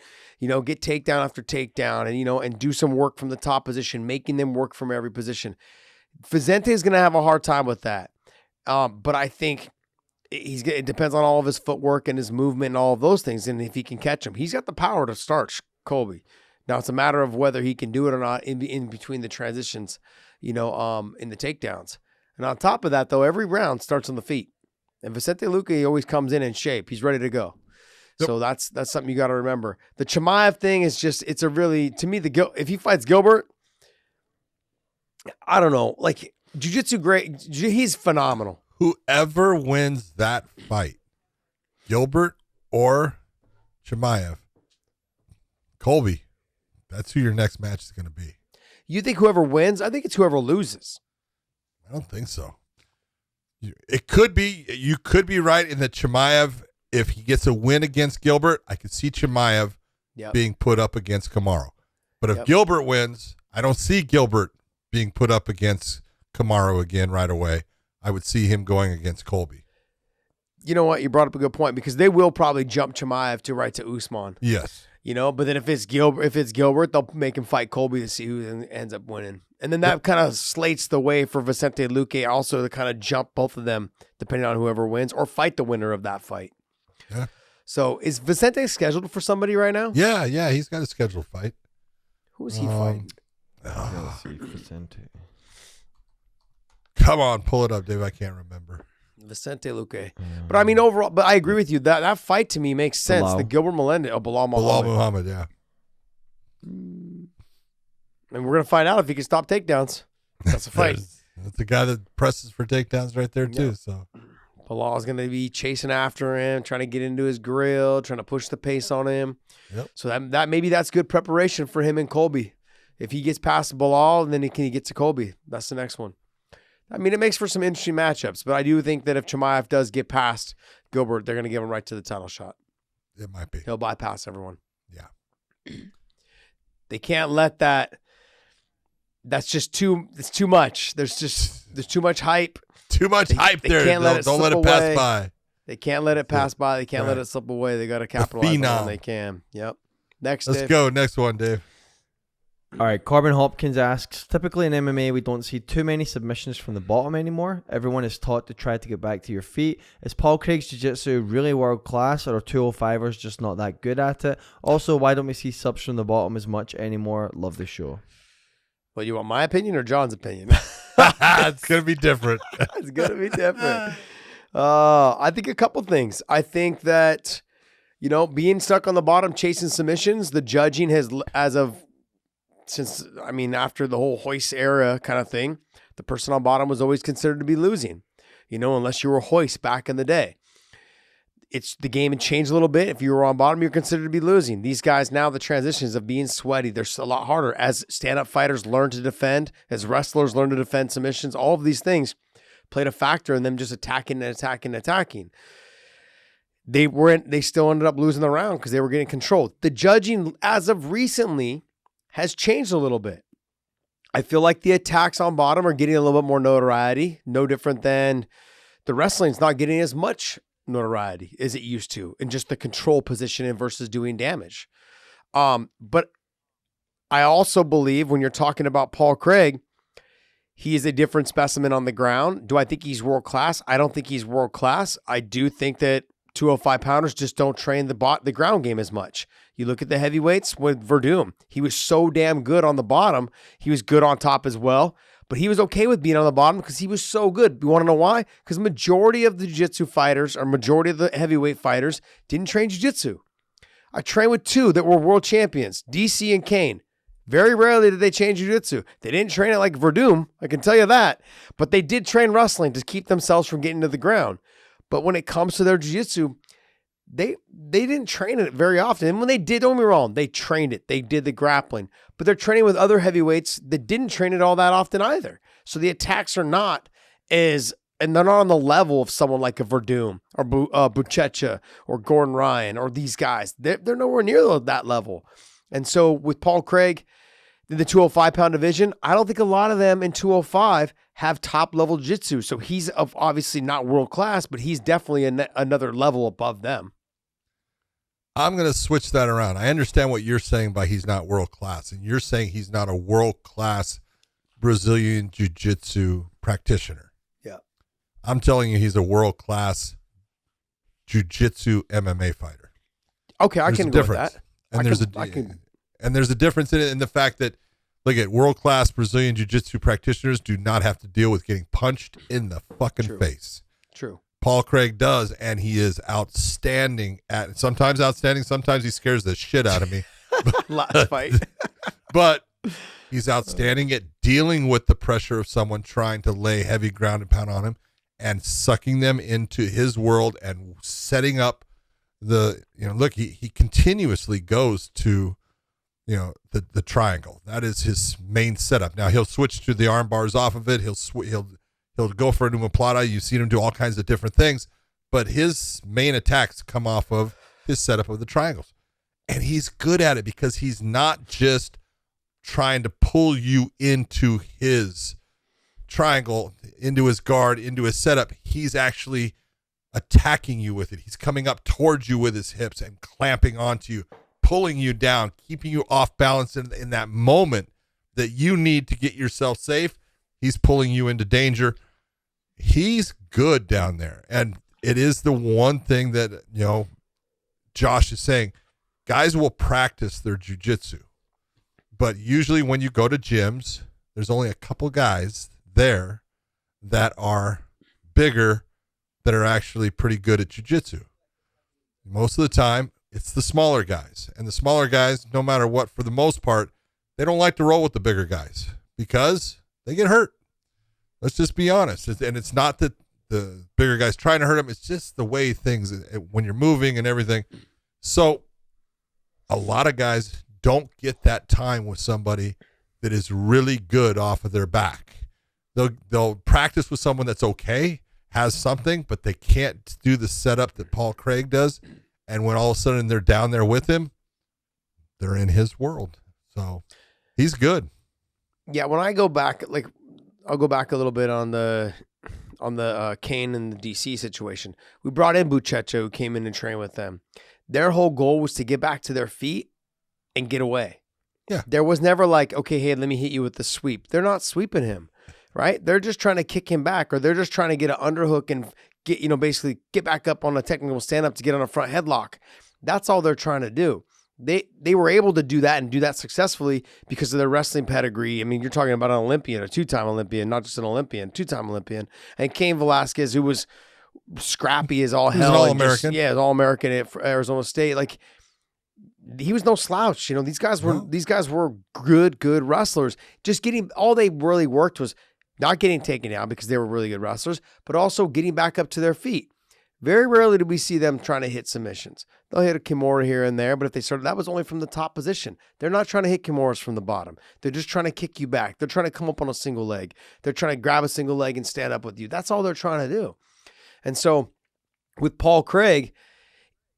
get takedown after takedown and, and do some work from the top position, making them work from every position. Vicente is going to have a hard time with that. But I think it depends on all of his footwork and his movement and all of those things. And if he can catch him, he's got the power to start Colby. Now it's a matter of whether he can do it or not in between the transitions, in the takedowns. And on top of that, though, every round starts on the feet. And Vicente Luque always comes in shape. He's ready to go. Yep. So that's something you got to remember. The Chimaev thing is just, it's a really, to me, if he fights Gilbert, I don't know, like jiu-jitsu great, he's phenomenal. Whoever wins that fight, Gilbert or Chimaev, Colby, that's who your next match is going to be. You think whoever wins? I think it's whoever loses. I don't think so. It could be, you could be right in that Chimaev, if he gets a win against Gilbert, I could see Chimaev being put up against Kamaru. But if Gilbert wins, I don't see Gilbert being put up against Kamaru again right away. I would see him going against Colby. You know what? You brought up a good point because they will probably jump Chimaev to Usman. Yes. But then if it's Gilbert, they'll make him fight Colby to see who ends up winning. And then that kind of slates the way for Vicente Luque also to kind of jump both of them depending on whoever wins or fight the winner of that fight. Yeah. So is Vicente scheduled for somebody right now? Yeah, he's got a scheduled fight. Who is he fighting? Let's see, Vicente. Come on, pull it up, Dave. I can't remember. Vicente Luque. But I mean, overall, but I agree with you. That fight to me makes sense. Bilal. The Gilbert Melendez, Bilal Muhammad. Bilal Muhammad, yeah. And we're going to find out if he can stop takedowns. That's a fight. That's the guy that presses for takedowns right there, too. Yeah. So Bilal's going to be chasing after him, trying to get into his grill, trying to push the pace on him. Yep. So that maybe that's good preparation for him and Colby. If he gets past Bilal, then he can get to Colby. That's the next one. I mean, it makes for some interesting matchups, but I do think that if Chimaev does get past Gilbert, they're going to give him right to the title shot. it might be. He'll bypass everyone. Yeah. They can't let that. That's just it's too much. There's too much hype. Too much hype there. Don't let it pass by. They can't let it pass by. They can't let it slip away. They got to capitalize on it when they can. Yep. Next, Let's Dave. go. Next one, Dave. All right, Corbin Hopkins asks, typically in MMA, we don't see too many submissions from the bottom anymore. Everyone is taught to try to get back to your feet. Is Paul Craig's jiu-jitsu really world-class, or are 205ers just not that good at it? Also, why don't we see subs from the bottom as much anymore? Love the show. Well, you want my opinion or John's opinion? It's going to be different. It's going to be different. I think a couple things. I think that, being stuck on the bottom, chasing submissions, the judging has, after the whole Hoist era kind of thing, the person on bottom was always considered to be losing, unless you were Hoist back in the day. The game had changed a little bit. If you were on bottom, you're considered to be losing. These guys now, the transitions of being sweaty, they're a lot harder. As stand-up fighters learn to defend, as wrestlers learn to defend submissions, all of these things played a factor in them just attacking. They still ended up losing the round because they were getting controlled. The judging, as of recently, has changed a little bit. I feel like the attacks on bottom are getting a little bit more notoriety, no different than the wrestling's not getting as much notoriety as it used to, in just the control position versus doing damage. But I also believe when you're talking about Paul Craig, he is a different specimen on the ground. Do I think he's world class? I don't think he's world class. I do think that 205 pounders just don't train the ground game as much. You look at the heavyweights with Werdum. He was so damn good on the bottom. He was good on top as well. But he was okay with being on the bottom because he was so good. You want to know why? Because majority of the jiu-jitsu fighters, or majority of the heavyweight fighters, didn't train jiu-jitsu. I trained with two that were world champions, DC and Kane. Very rarely did they train jiu-jitsu. They didn't train it like Werdum, I can tell you that. But they did train wrestling to keep themselves from getting to the ground. But when it comes to their jiu-jitsu, they didn't train it very often. And when they did, don't get me wrong, they trained it. They did the grappling. But they're training with other heavyweights that didn't train it all that often either. So the attacks are not and they're not on the level of someone like a Werdum or Buchecha or Gordon Ryan or these guys. They're nowhere near that level. And so with Paul Craig in the 205-pound division, I don't think a lot of them in 205 have top-level jiu-jitsu. So he's obviously not world-class, but he's definitely another level above them. I'm going to switch that around. I understand what you're saying by he's not world-class, and you're saying he's not a world-class Brazilian jiu-jitsu practitioner. Yeah. I'm telling you he's a world-class jiu-jitsu MMA fighter. Okay, I can go with that. And there's a difference in it, in the fact that, look at world-class Brazilian jiu-jitsu practitioners do not have to deal with getting punched in the fucking face. True. Paul Craig does, and he is outstanding sometimes he scares the shit out of me. Last fight. But he's outstanding at dealing with the pressure of someone trying to lay heavy ground and pound on him and sucking them into his world and setting up he continuously goes to, the triangle. That is his main setup. Now he'll switch to the arm bars off of it. He'll go for a omoplata. You've seen him do all kinds of different things, but his main attacks come off of his setup of the triangles. And he's good at it because he's not just trying to pull you into his triangle, into his guard, into his setup. He's actually attacking you with it. He's coming up towards you with his hips and clamping onto you, pulling you down, keeping you off balance in that moment that you need to get yourself safe. He's pulling you into danger. He's good down there. And it is the one thing that, Josh is saying, guys will practice their jiu-jitsu. But usually when you go to gyms, there's only a couple guys there that are bigger, that are actually pretty good at jiu-jitsu. Most of the time, it's the smaller guys. And the smaller guys, no matter what, for the most part, they don't like to roll with the bigger guys because they get hurt. Let's just be honest. And it's not that the bigger guy's trying to hurt them. It's just the way things, when you're moving and everything. So a lot of guys don't get that time with somebody that is really good off of their back. They'll practice with someone that's okay, has something, but they can't do the setup that Paul Craig does. And when all of a sudden they're down there with him, they're in his world. So he's good. Yeah, when I go back, I'll go back a little bit on the Kane and the DC situation. We brought in Buchecha, who came in and trained with them. Their whole goal was to get back to their feet and get away. Yeah. There was never like, okay, hey, let me hit you with the sweep. They're not sweeping him, right? They're just trying to kick him back, or they're just trying to get an underhook and get, basically get back up on a technical stand-up to get on a front headlock. That's all they're trying to do. They were able to do that and do that successfully because of their wrestling pedigree. I mean, you're talking about an Olympian, a two-time Olympian, not just an Olympian, two-time Olympian. And Cain Velasquez, who was scrappy as all hell. He was an All-American. Yeah, All-American at Arizona State. Like, he was no slouch. These guys were good wrestlers. Just getting, all they really worked was not getting taken down because they were really good wrestlers, but also getting back up to their feet. Very rarely do we see them trying to hit submissions. They'll hit a Kimura here and there, but if they started, that was only from the top position. They're not trying to hit Kimuras from the bottom. They're just trying to kick you back. They're trying to come up on a single leg. They're trying to grab a single leg and stand up with you. That's all they're trying to do. And so with Paul Craig,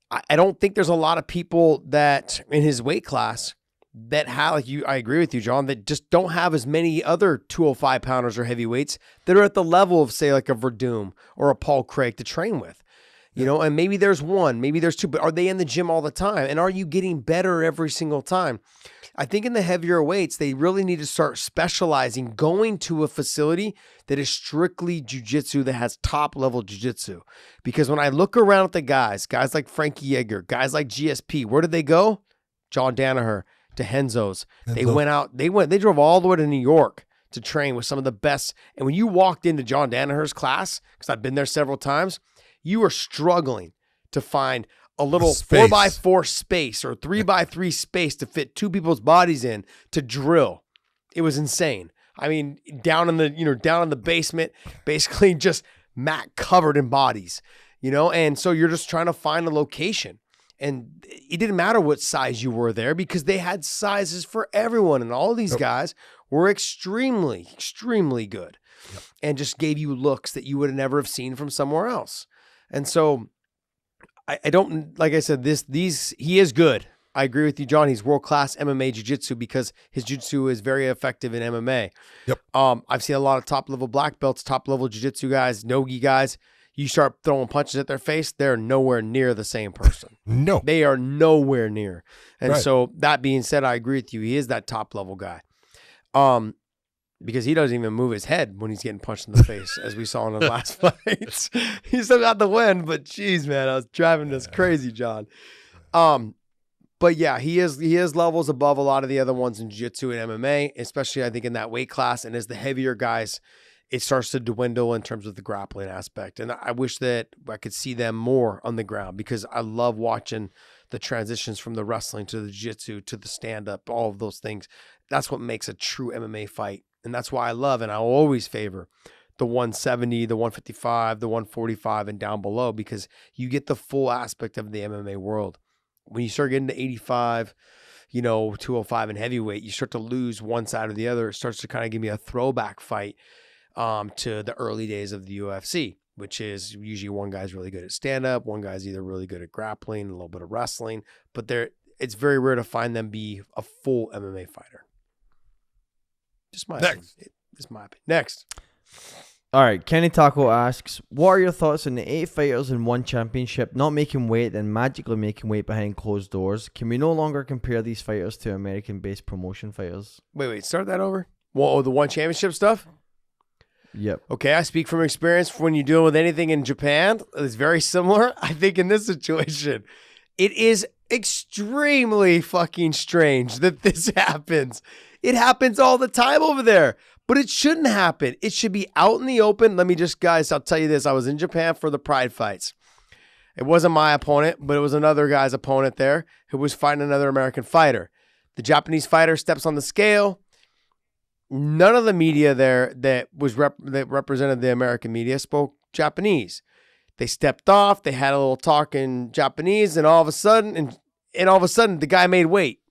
I don't think there's a lot of people that in his weight class that have, like you, I agree with you, John, that just don't have as many other 205 pounders or heavyweights that are at the level of, say, like a Werdum or a Paul Craig to train with. And maybe there's one, maybe there's two, but are they in the gym all the time? And are you getting better every single time? I think in the heavier weights, they really need to start specializing, going to a facility that is strictly jiu-jitsu, that has top level jiu-jitsu. Because when I look around at the guys like Frankie Yeager, guys like GSP, where did they go? John Danaher to Henzo's. They drove all the way to New York to train with some of the best. And when you walked into John Danaher's class, because I've been there several times, you are struggling to find a little 4x4 space or 3x3 space to fit two people's bodies in to drill. It was insane. I mean, down in the basement, basically just mat covered in bodies, and so you're just trying to find a location. And it didn't matter what size you were there because they had sizes for everyone. And all of these guys were extremely, extremely good and just gave you looks that you would have never have seen from somewhere else. And so I don't, like I said, he is good. I agree with you, John. He's world-class MMA jiu-jitsu because his jiu-jitsu is very effective in MMA. Yep. I've seen a lot of top-level black belts, top-level jiu-jitsu guys, no-gi guys. You start throwing punches at their face, they're nowhere near the same person. No. They are nowhere near. And Right. so that being said, I agree with you. He is that top-level guy. Because he doesn't even move his head when he's getting punched in the face, as we saw in his last fights. He still got the win, but geez, man, I was driving this crazy, John. But yeah, he is levels above a lot of the other ones in jiu-jitsu and MMA, especially I think in that weight class. And as the heavier guys, it starts to dwindle in terms of the grappling aspect. And I wish that I could see them more on the ground because I love watching the transitions from the wrestling to the jiu-jitsu to the stand-up, all of those things. That's what makes a true MMA fight. And that's why I love and I always favor the 170, the 155, the 145, and down below because you get the full aspect of the MMA world. When you start getting to 85, 205 and heavyweight, you start to lose one side or the other. It starts to kind of give me a throwback fight to the early days of the UFC, which is usually one guy's really good at stand-up, one guy's either really good at grappling, a little bit of wrestling, but it's very rare to find them be a full MMA fighter. Just my opinion. It's my opinion. Next. All right, Kenny Taco asks, what are your thoughts on the 8 fighters in one championship not making weight and magically making weight behind closed doors? Can we no longer compare these fighters to American-based promotion fighters? Wait, start that over? Whoa, the one championship stuff? Yep. Okay, I speak from experience. When you're dealing with anything in Japan, it's very similar. I think in this situation, it is extremely fucking strange that this happens. It happens all the time over there, but it shouldn't happen. It should be out in the open. Let me just, guys, I'll tell you this. I was in Japan for the Pride fights. It wasn't my opponent, but it was another guy's opponent there who was fighting another American fighter. The Japanese fighter steps on the scale. None of the media there that represented the American media spoke Japanese. They stepped off. They had a little talk in Japanese, and all of a sudden, the guy made weight.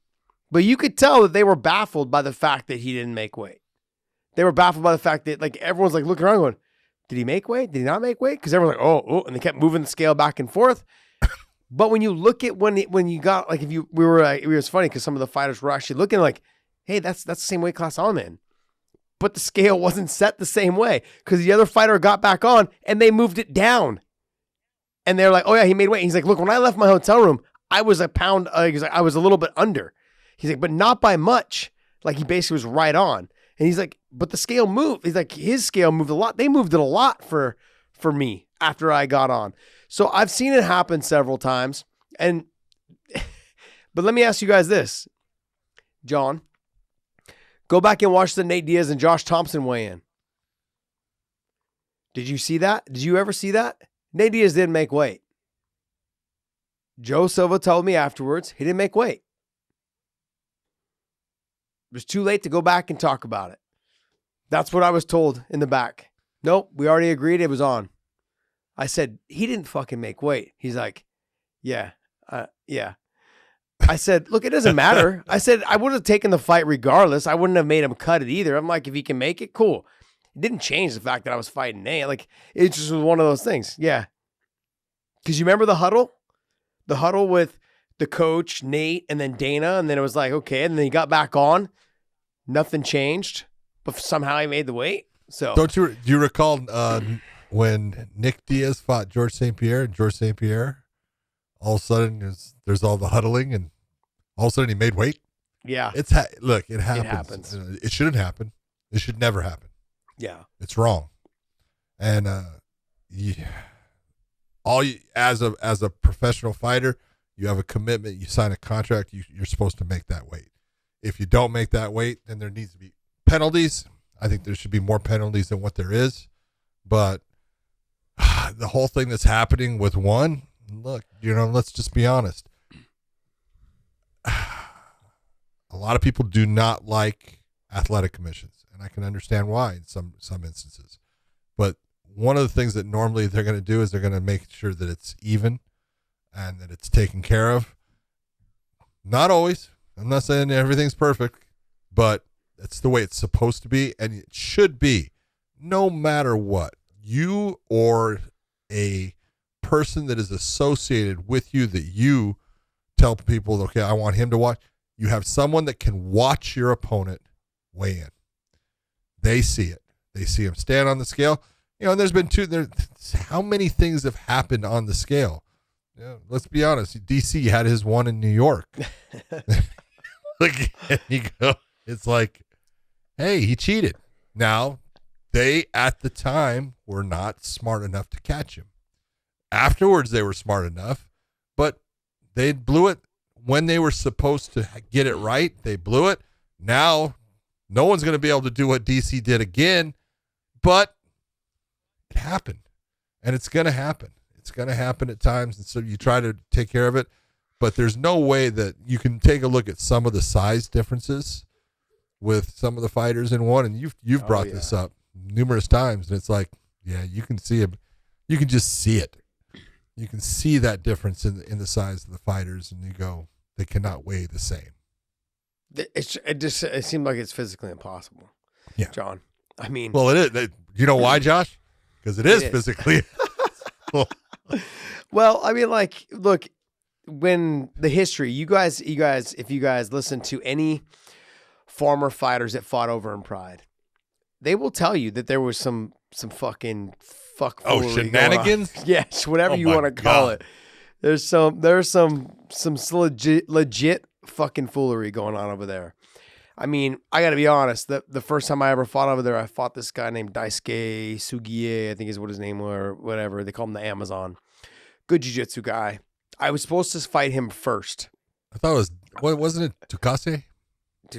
But you could tell that they were baffled by the fact that he didn't make weight. They were baffled by the fact that everyone's looking around going, did he make weight? Did he not make weight? Because everyone's oh, and they kept moving the scale back and forth. But when you look at when you got it was funny because some of the fighters were actually looking hey, that's the same weight class I'm in. But the scale wasn't set the same way because the other fighter got back on and they moved it down. And they're like, oh yeah, he made weight. He's like, look, when I left my hotel room, I was a pound, I was a little bit under. He's like, but not by much. Like, he basically was right on. And he's like, but the scale moved. He's like, his scale moved a lot. They moved it a lot for me after I got on. So I've seen it happen several times. And, but let me ask you guys this, John, go back and watch the Nate Diaz and Josh Thompson weigh in. Did you see that? Did you ever see that? Nate Diaz didn't make weight. Joe Silva told me afterwards he didn't make weight. It was too late to go back and talk about it. That's what I was told in the back. Nope, we already agreed it was on. I said, he didn't fucking make weight. He's like, yeah. I said, look, it doesn't matter. I said, I would have taken the fight regardless. I wouldn't have made him cut it either. I'm like, if he can make it, cool. It didn't change the fact that I was fighting Nate. Like, it just was one of those things. Yeah. Because you remember the huddle? The huddle with the coach, Nate, and then Dana. And then it was like, okay. And then he got back on. Nothing changed. But somehow he made the weight. So Do you recall when Nick Diaz fought George St. Pierre, and George St. Pierre, all of a sudden there's all the huddling, and all of a sudden he made weight? yeah. Look, it happens. It happens. It shouldn't happen. It should never happen. Yeah. It's wrong. And as a professional fighter, you have a commitment. You sign a contract. You're supposed to make that weight. If you don't make that weight, then there needs to be penalties. I think there should be more penalties than what there is. But the whole thing that's happening with one, look, let's just be honest. A lot of people do not like athletic commissions, and I can understand why in some instances. But one of the things that normally they're going to do is they're going to make sure that it's even and that it's taken care of. Not always. I'm not saying everything's perfect, but that's the way it's supposed to be, and it should be, no matter what. You or a person that is associated with you that you tell people, okay, I want him to watch. You have someone that can watch your opponent weigh in. They see it. They see him stand on the scale. And there's been how many things have happened on the scale? Let's be honest. DC had his one in New York. It's like, hey, he cheated. Now, they at the time were not smart enough to catch him. Afterwards, they were smart enough, but they blew it when they were supposed to get it right. They blew it. Now, no one's going to be able to do what DC did again, but it happened, and it's going to happen. It's going to happen at times, and so you try to take care of it, but there's no way that you can take a look at some of the size differences with some of the fighters in one, and you've brought this up numerous times, and it's like, yeah, you can see it. You can just see it. You can see that difference in the size of the fighters, and you go, they cannot weigh the same. It seemed like it's physically impossible. Yeah, John. I mean, well, it is. You know why, Josh? Because it is physically. Well, I mean, like, look, when the history, you guys, if you guys listen to any former fighters that fought over in Pride, they will tell you that there was some fucking fuckfoolery shenanigans. Yes, whatever you want to call it. There's some legit fucking foolery going on over there. I mean, I got to be honest. The first time I ever fought over there, I fought this guy named Daisuke Sugie, I think is what his name was, or whatever. They call him the Amazon. Good jiu-jitsu guy. I was supposed to fight him first. I thought it was, wasn't it Tukase?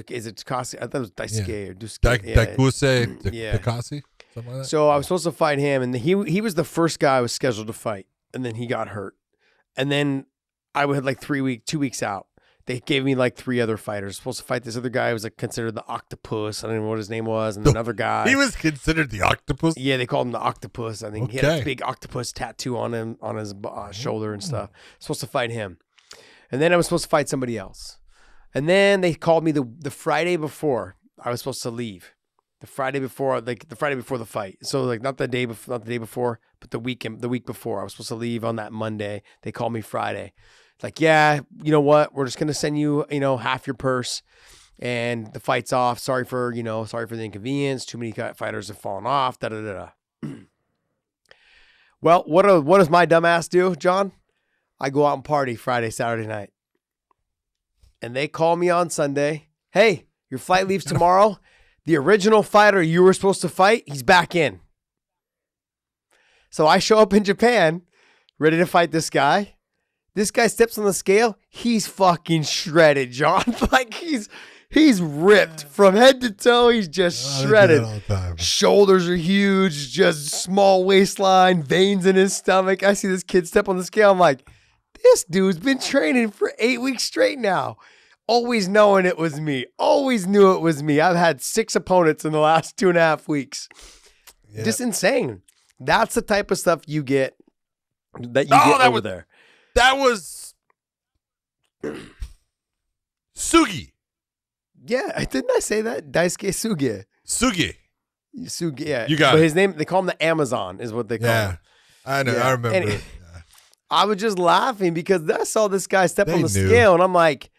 Is it Takase? I thought it was Daisuke or Dusuke. Daikuse Takase? Something like that? So I was supposed to fight him, and he was the first guy I was scheduled to fight, and then he got hurt. And then I had like 2 weeks out. They gave me like 3 other fighters. I was supposed to fight this other guy who was like considered the octopus. I don't know what his name was. And another guy. He was considered the octopus? Yeah, they called him the octopus. I think he had a big octopus tattoo on him, on his shoulder and stuff. I was supposed to fight him. And then I was supposed to fight somebody else. And then they called me the Friday before I was supposed to leave. The Friday before the fight. So like not the day before, but the week before. I was supposed to leave on that Monday. They called me Friday. It's like, yeah, you know what? We're just gonna send you, half your purse, and the fight's off. Sorry for the inconvenience. Too many fighters have fallen off. Da da da da. Well, what does my dumb ass do, John? I go out and party Friday, Saturday night. And they call me on Sunday. Hey, your flight leaves tomorrow. The original fighter you were supposed to fight, he's back in. So I show up in Japan, ready to fight this guy. This guy steps on the scale. He's fucking shredded, John. Like he's ripped from head to toe. He's just shredded. Shoulders are huge, just small waistline, veins in his stomach. I see this kid step on the scale. I'm like, this dude's been training for 8 weeks straight now. Always knowing it was me. Always knew it was me. I've had 6 opponents in the last 2.5 weeks. Yeah. Just insane. That's the type of stuff you get over there. That was Sugi. Yeah, didn't I say that? Daisuke Sugi. Sugi, yeah. You got but it. His name, they call him the Amazon, is what they call him. I know. Yeah. I remember it. I was just laughing because I saw this guy step on the scale, and I'm like,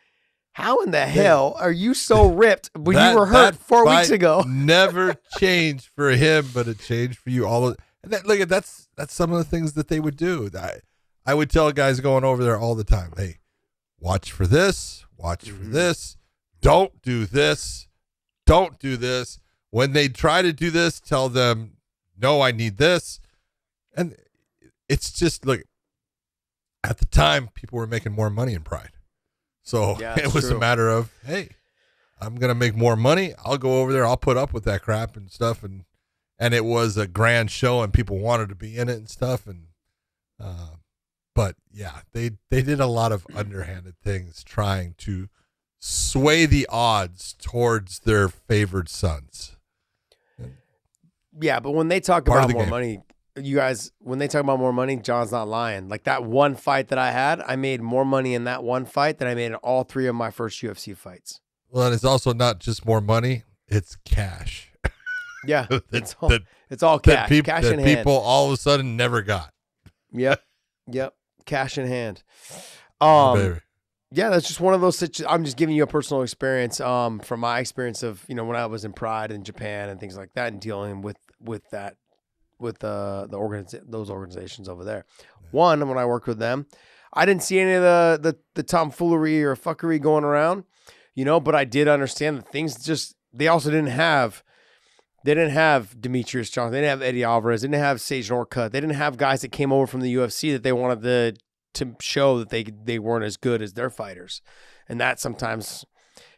how in the hell are you so ripped when you were hurt 4 weeks ago? Never changed for him, but it changed for you. That's some of the things that they would do. I would tell guys going over there all the time, hey, watch for this, watch for this, don't do this, don't do this. When they try to do this, tell them, no, I need this. And it's just, look, at the time, people were making more money in Pride. So it was a matter of, hey, I'm going to make more money. I'll go over there. I'll put up with that crap and stuff. And it was a grand show and people wanted to be in it and stuff. And, but yeah, they did a lot of underhanded things trying to sway the odds towards their favored sons. Yeah, but when they talk about more money, you guys, when they talk about more money, John's not lying. Like that one fight that I had, I made more money in that one fight than I made in all 3 of my first UFC fights. Well, and it's also not just more money, it's cash. Yeah, it's all cash. Cash in hand. People all of a sudden never got. Yep. Cash in hand. Baby. Yeah, that's just one of those situations. I'm just giving you a personal experience from my experience of, when I was in Pride in Japan and things like that and dealing with that, with those organizations over there. One, when I worked with them, I didn't see any of the tomfoolery or fuckery going around, but I did understand that things they also didn't have Demetrius Johnson, they didn't have Eddie Alvarez, they didn't have Sage Northcutt, they didn't have guys that came over from the UFC that they wanted to show that they weren't as good as their fighters. And that sometimes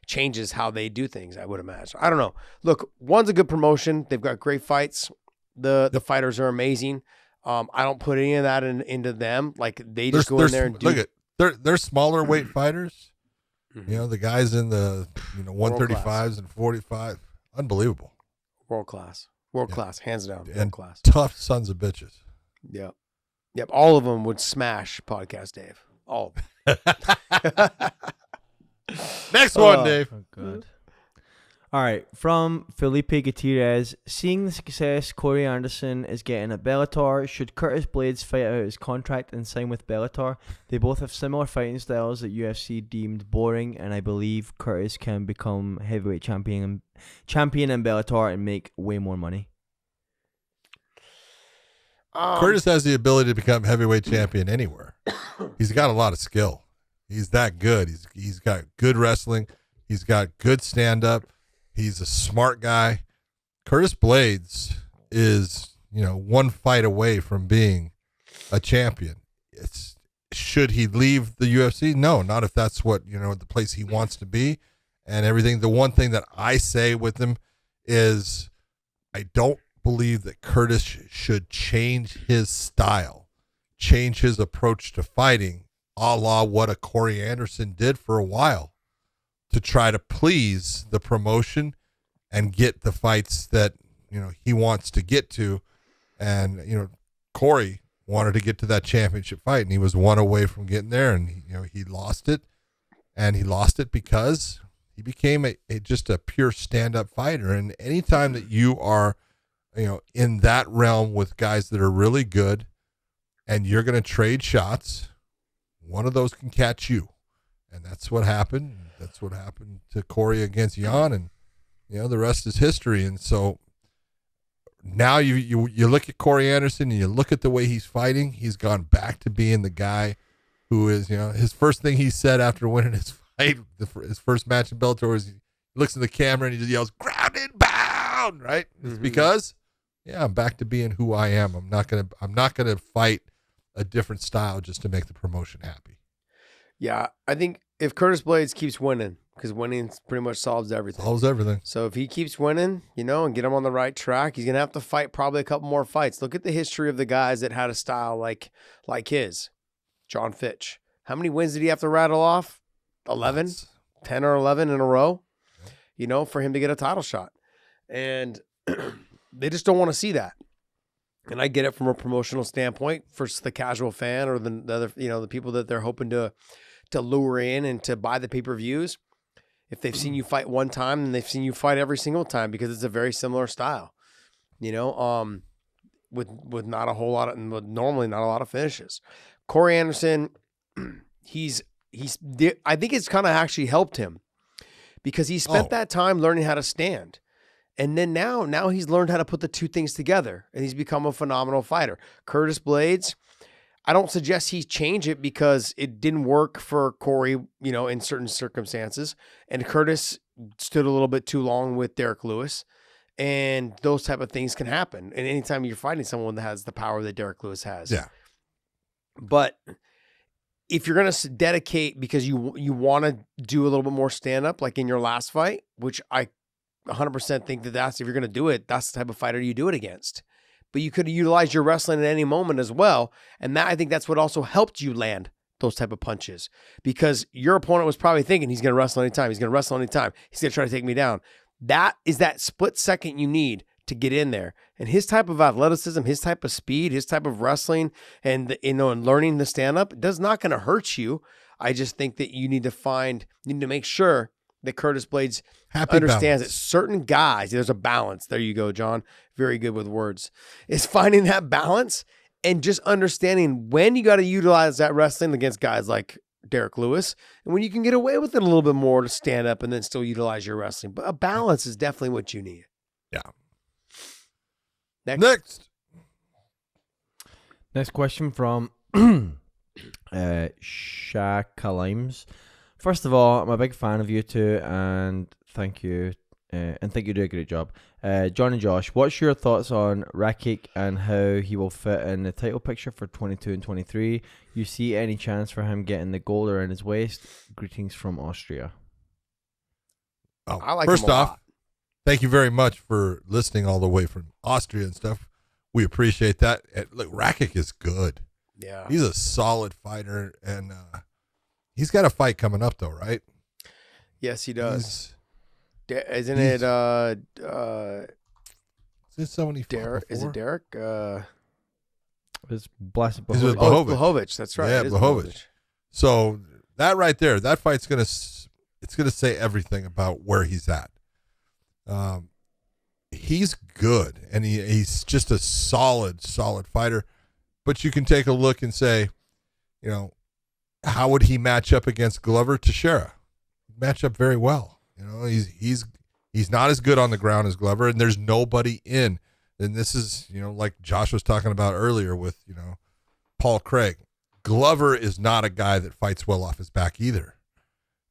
changes how they do things, I would imagine. I don't know. Look, one's a good promotion. They've got great fights. The fighters are amazing. I don't put any of that into them. Like they just go in there and do. Look at they're smaller weight fighters. The guys in the 135s and 45, unbelievable. World class, hands down, world and class. Tough sons of bitches. Yep. All of them would smash Podcast Dave. All of them. Next one, Dave. Oh, good. All right, from Felipe Gutierrez, seeing the success Corey Anderson is getting at Bellator, should Curtis Blades fight out his contract and sign with Bellator? They both have similar fighting styles that UFC deemed boring, and I believe Curtis can become heavyweight champion in Bellator and make way more money. Curtis has the ability to become heavyweight champion anywhere. He's got a lot of skill. He's that good. He's got good wrestling. He's got good stand-up. He's a smart guy. Curtis Blades is, one fight away from being a champion. Should he leave the UFC? No, not if that's what, the place he wants to be and everything. The one thing that I say with him is I don't believe that Curtis should change his style, change his approach to fighting, a la what a Corey Anderson did for a while, to try to please the promotion and get the fights that, he wants to get to. And, Corey wanted to get to that championship fight and he was one away from getting there, and, he lost it, and he lost it because he became just a pure stand-up fighter. And anytime that you are, in that realm with guys that are really good and you're going to trade shots, one of those can catch you. And that's what happened. That's what happened to Corey against Jan, and the rest is history. And so now you look at Corey Anderson and you look at the way he's fighting. He's gone back to being the guy who is, his first thing he said after winning his right? His first match in Bellator is he looks in the camera and he just yells, "Ground and pound!" Right? It's because, I'm back to being who I am. I'm not gonna fight a different style just to make the promotion happy. Yeah, I think if Curtis Blades keeps winning, because winning pretty much solves everything. Solves everything. So if he keeps winning, and get him on the right track, he's gonna have to fight probably a couple more fights. Look at the history of the guys that had a style like his. John Fitch. How many wins did he have to rattle off? 11, 10 or 11 in a row, for him to get a title shot. And they just don't want to see that. And I get it from a promotional standpoint for the casual fan or the other, the people that they're hoping to lure in and to buy the pay-per-views. If they've seen you fight one time, then they've seen you fight every single time because it's a very similar style, with not a whole lot of, normally not a lot of finishes. Corey Anderson, I think it's kind of actually helped him because he spent that time learning how to stand. And then now he's learned how to put the two things together and he's become a phenomenal fighter. Curtis Blades, I don't suggest he change it because it didn't work for Corey, in certain circumstances. And Curtis stood a little bit too long with Derek Lewis. And those type of things can happen. And anytime you're fighting someone that has the power that Derek Lewis has. Yeah. But if you're going to dedicate because you want to do a little bit more stand-up like in your last fight, which I 100% think that's if you're going to do it, that's the type of fighter you do it against. But you could have utilized your wrestling at any moment as well. And I think that's what also helped you land those type of punches because your opponent was probably thinking he's going to wrestle anytime. He's going to wrestle anytime. He's going to try to take me down. That is that split second you need to get in there. And his type of athleticism, his type of speed, his type of wrestling and and learning the stand-up does not going to hurt you. I just think that you need to make sure that Curtis Blades understands that certain guys, there's a balance. There you go, John. Very good with words. Is finding that balance and just understanding when you got to utilize that wrestling against guys like Derek Lewis and when you can get away with it a little bit more to stand up and then still utilize your wrestling. But a balance is definitely what you need. Yeah. Next question from Shakalimes. First of all, I'm a big fan of you two, and thank you. And think you do a great job. John and Josh, what's your thoughts on Rakic and how he will fit in the title picture for 22 and 23? You see any chance for him getting the gold around his waist? Greetings from Austria. Oh, I like first him a off, lot. thank you very much for listening all the way from Austria and stuff. We appreciate that. Look, Rakic is good. Yeah. He's a solid fighter, and he's got a fight coming up, though, right? Yes, he does. Isn't Is it this someone he fought Derek? Is before? it Derek? It's Blessed Is it Blahovich. Blachowicz? That's right. Yeah, It is Blachowicz. So that right there, that fight's gonna say everything about where he's at. He's good, and he's just a solid fighter. But you can take a look and say, how would he match up against Glover Teixeira? Match up very well. He's not as good on the ground as Glover, and there's nobody in. And this is, like Josh was talking about earlier with, Paul Craig. Glover is not a guy that fights well off his back either.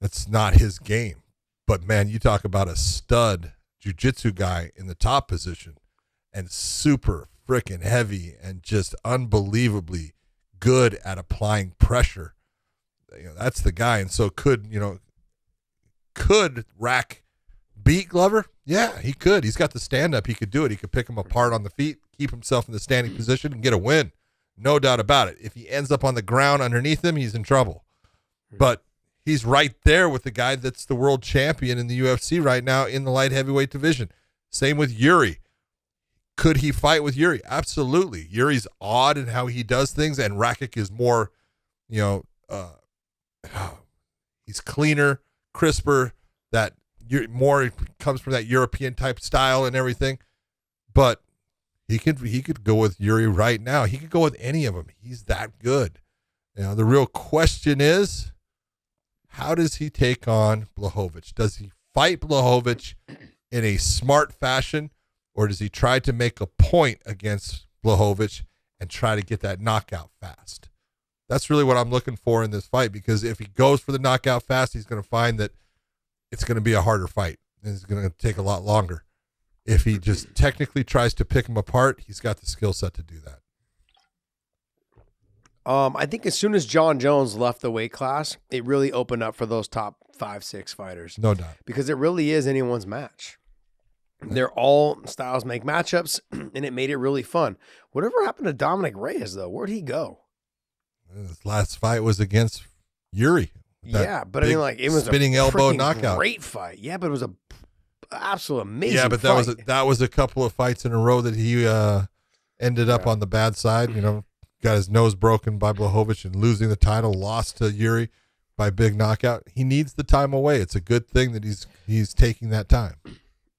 That's not his game. But man, you talk about a stud jiu-jitsu guy in the top position and super freaking heavy and just unbelievably good at applying pressure. That's the guy. And so could Rack beat Glover? Yeah, he could. He's got the stand-up. He could do it. He could pick him apart on the feet, keep himself in the standing position, and get a win. No doubt about it. If he ends up on the ground underneath him, he's in trouble. But he's right there with the guy that's the world champion in the UFC right now in the light heavyweight division. Same with Yuri. Could he fight with Yuri? Absolutely. Yuri's odd in how he does things, and Rakic is more, he's cleaner, crisper, that more comes from that European type style and everything. But he could go with Yuri right now. He could go with any of them. He's that good. The real question is, how does he take on Blachowicz? Does he fight Blachowicz in a smart fashion, or does he try to make a point against Blachowicz and try to get that knockout fast? That's really what I'm looking for in this fight, because if he goes for the knockout fast, he's going to find that it's going to be a harder fight and it's going to take a lot longer. If he just technically tries to pick him apart, he's got the skill set to do that. I think as soon as John Jones left the weight class, it really opened up for those top 5-6 fighters. No doubt. Because it really is anyone's match. They're all styles make matchups, and it made it really fun. Whatever happened to Dominic Reyes, though? Where'd he go? His last fight was against Yuri. Yeah, but I mean, like, it was spinning a elbow freaking knockout. great fight. Yeah, but it was a absolute amazing. Yeah, but fight. that was a couple of fights in a row that he ended up on the bad side. You know, got his nose broken by Blachowicz and losing the title, lost to Yuri by big knockout. He needs the time away. It's a good thing that he's taking that time.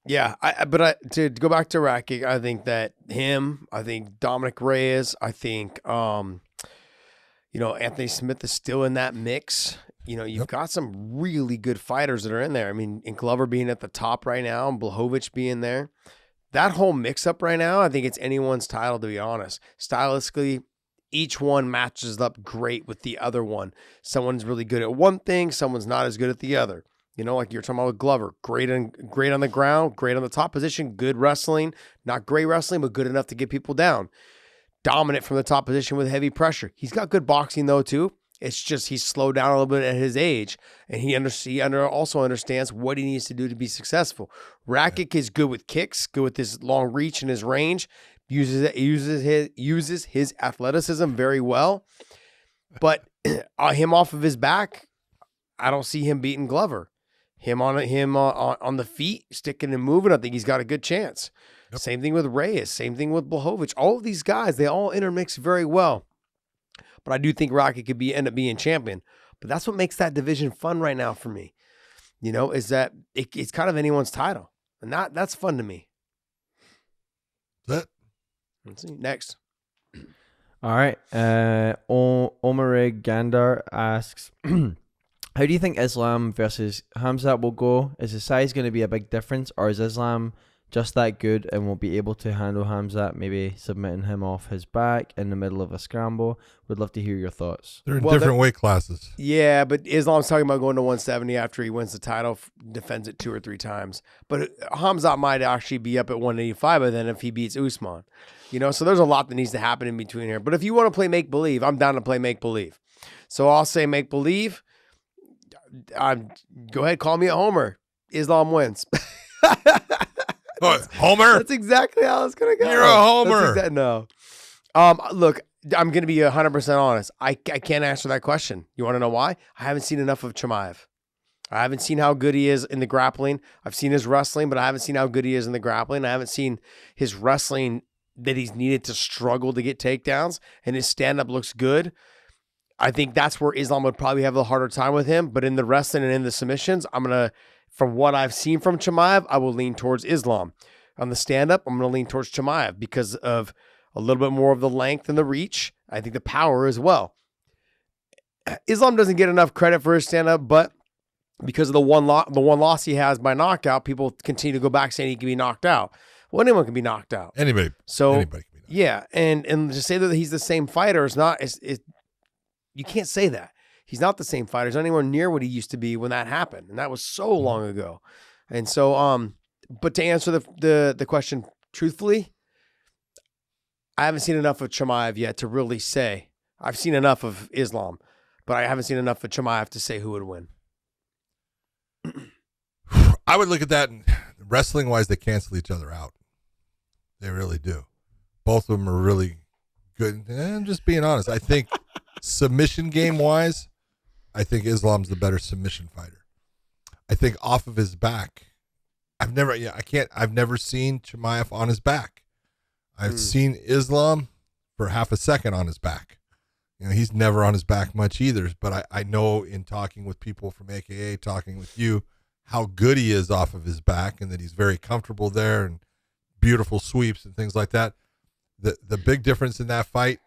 Yeah, but to go back to Rakic, I think that I think Dominic Reyes, I think Anthony Smith is still in that mix. You know, you've got some really good fighters that are in there. I mean, and Glover being at the top right now, and Blachowicz being there. That whole mix-up right now, I think it's anyone's title, to be honest. Stylistically, each one matches up great with the other one. Someone's really good at one thing, someone's not as good at the other. You know, like you're talking about with Glover, great on the ground, great on the top position, good wrestling, not great wrestling, but good enough to get people down. Dominant from the top position with heavy pressure. He's got good boxing though too. It's just he's slowed down a little bit at his age, and he also understands what he needs to do to be successful. Rakic is good with kicks, good with his long reach and his range. Uses his athleticism very well, but him off of his back, I don't see him beating Glover. Him on the feet, sticking and moving, I think he's got a good chance. Yep. Same thing with Reyes. Same thing with Blachowicz. All of these guys, they all intermix very well. But I do think Rakic could end up being champion. But that's what makes that division fun right now for me. You know, is that it's kind of anyone's title, and that's fun to me. That's it. Let's see next. All right. Omarig Gandar asks, how do you think Islam versus Khamzat will go? Is the size going to be a big difference, or is Islam just that good and will be able to handle Khamzat, maybe submitting him off his back in the middle of a scramble? Would love to hear your thoughts. They're in different weight classes. Yeah, but Islam's talking about going to 170 after he wins the title, defends it 2 or 3 times. But Khamzat might actually be up at 185 by then if he beats Usman. You know, so there's a lot that needs to happen in between here. But if you want to play make-believe, I'm down to play make-believe. So I'll say make-believe. Go ahead, call me a homer. Islam wins. Homer? That's exactly how it's going to go. You're a homer. No. Look, I'm going to be 100% honest. I can't answer that question. You want to know why? I haven't seen enough of Chimaev. I haven't seen how good he is in the grappling. I've seen his wrestling, but I haven't seen how good he is in the grappling. I haven't seen his wrestling that he's needed to struggle to get takedowns, and his stand-up looks good. I think that's where Islam would probably have a harder time with him, but in the wrestling and in the submissions, from what I've seen from Chimaev, I will lean towards Islam. On the stand-up, I'm going to lean towards Chimaev because of a little bit more of the length and the reach. I think the power as well. Islam doesn't get enough credit for his stand-up, but because of the one loss he has by knockout, people continue to go back saying he can be knocked out. Well, anyone can be knocked out. Anybody can be knocked out. Yeah, and to say that he's the same fighter is not. You can't say that. He's not the same fighter. He's not anywhere near what he used to be when that happened, and that was so long ago. And so, but to answer the question truthfully, I haven't seen enough of Chimaev yet to really say. I've seen enough of Islam, but I haven't seen enough of Chimaev to say who would win. I would look at that, and wrestling-wise, they cancel each other out. They really do. Both of them are really good. And I'm just being honest. I think submission game-wise, I think Islam's the better submission fighter. I think off of his back, I've never seen Chimaev on his back. I've seen Islam for half a second on his back. You know, he's never on his back much either, but I know in talking with people from AKA, talking with you, how good he is off of his back and that he's very comfortable there and beautiful sweeps and things like that. The big difference in that fight,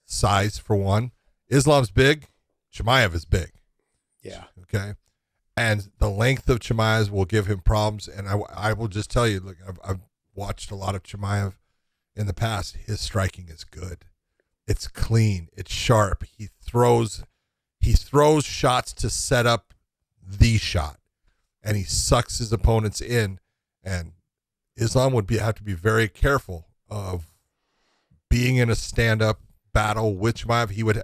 size for one. Islam's big, Chimaev is big. Yeah. Okay. And the length of Chimaev will give him problems. And I will just tell you, look, I've watched a lot of Chimaev in the past. His striking is good. It's clean. It's sharp. He throws shots to set up the shot, and he sucks his opponents in. And Islam would have to be very careful of being in a stand-up battle with Chimaev.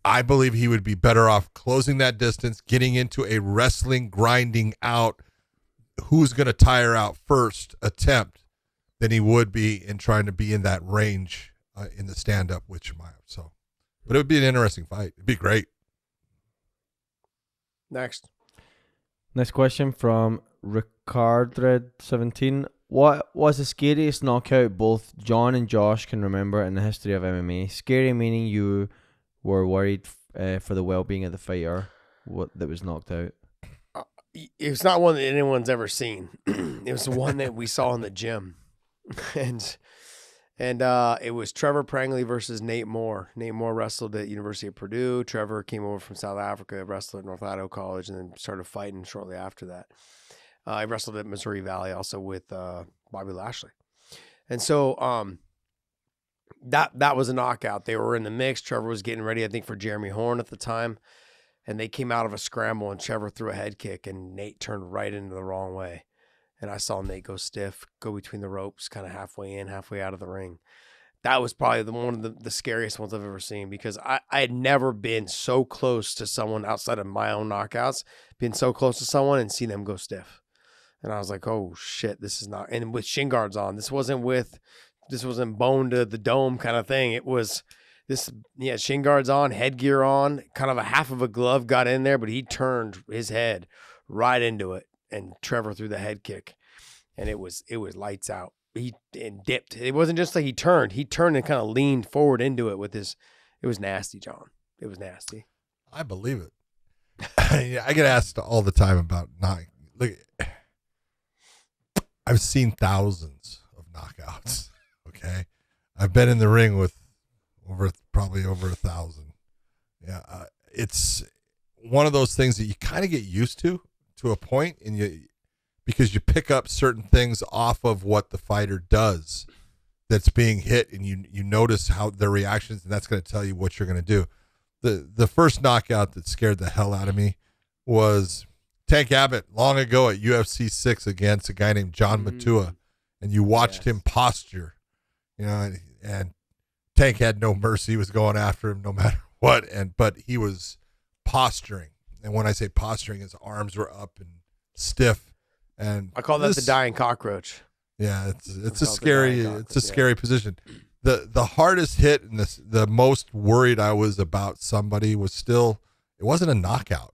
I believe he would be better off closing that distance, getting into a wrestling, grinding out, who's going to tire out first attempt, than he would be in trying to be in that range in the stand-up with Chimaev. So, but it would be an interesting fight. It'd be great. Next question from Ricardred17. What was the scariest knockout both John and Josh can remember in the history of MMA? Scary meaning you were worried for the well-being of the fighter that was knocked out. It's not one that anyone's ever seen. It was the one that we saw in the gym. And it was Trevor Prangley versus Nate Moore. Nate Moore wrestled at University of Purdue. Trevor came over from South Africa, wrestled at North Idaho College, and then started fighting shortly after that. I wrestled at Missouri Valley also with Bobby Lashley. And so that was a knockout. They were in the mix. Trevor was getting ready, I think, for Jeremy Horn at the time. And they came out of a scramble, and Trevor threw a head kick, and Nate turned right into the wrong way. And I saw Nate go stiff, go between the ropes, kind of halfway in, halfway out of the ring. That was probably one of the scariest ones I've ever seen, because I had never been so close to someone outside of my own knockouts, been so close to someone and seen them go stiff. And I was like, oh shit, this is not, and with shin guards on, this wasn't bone to the dome kind of thing. It was shin guards on, headgear on, kind of a half of a glove got in there, but he turned his head right into it. And Trevor threw the head kick, and it was lights out. He dipped. It wasn't just like he turned and kind of leaned forward into it with his. It was nasty, John. It was nasty. I believe it. I get asked all the time about look. I've seen thousands of knockouts. Okay, I've been in the ring with probably over 1,000. Yeah, it's one of those things that you kind of get used to a point, and because you pick up certain things off of what the fighter does that's being hit, and you notice how their reactions, and that's going to tell you what you're going to do. The first knockout that scared the hell out of me was Tank Abbott long ago at UFC 6 against a guy named John Matua, and you watched him posture, and Tank had no mercy. He was going after him no matter what, but he was posturing. And when I say posturing, his arms were up and stiff. And I call that the dying cockroach. Yeah, it's a scary position. The hardest hit and the most worried I was about somebody was still, it wasn't a knockout.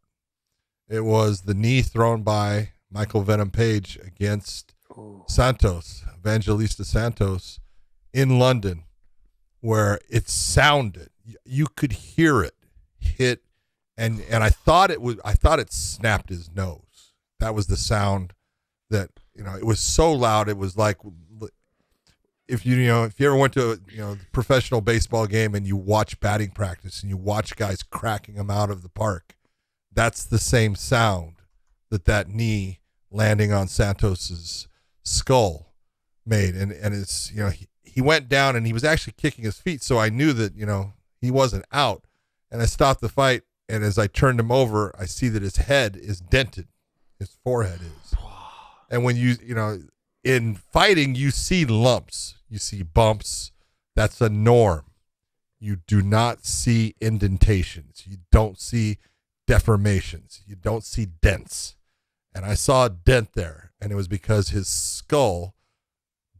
It was the knee thrown by Michael Venom Page against Santos, Evangelista Santos, in London, where it sounded, you could hear it hit. And I thought it snapped his nose. That was the sound that, it was so loud. It was like, if you ever went to a professional baseball game and you watch batting practice and you watch guys cracking them out of the park, that's the same sound that knee landing on Santos's skull made. And it's, he went down and he was actually kicking his feet. So I knew that, he wasn't out, and I stopped the fight. And as I turned him over, I see that his head is dented. His forehead is. And when in fighting, you see lumps, you see bumps. That's a norm. You do not see indentations. You don't see deformations. You don't see dents. And I saw a dent there, and it was because his skull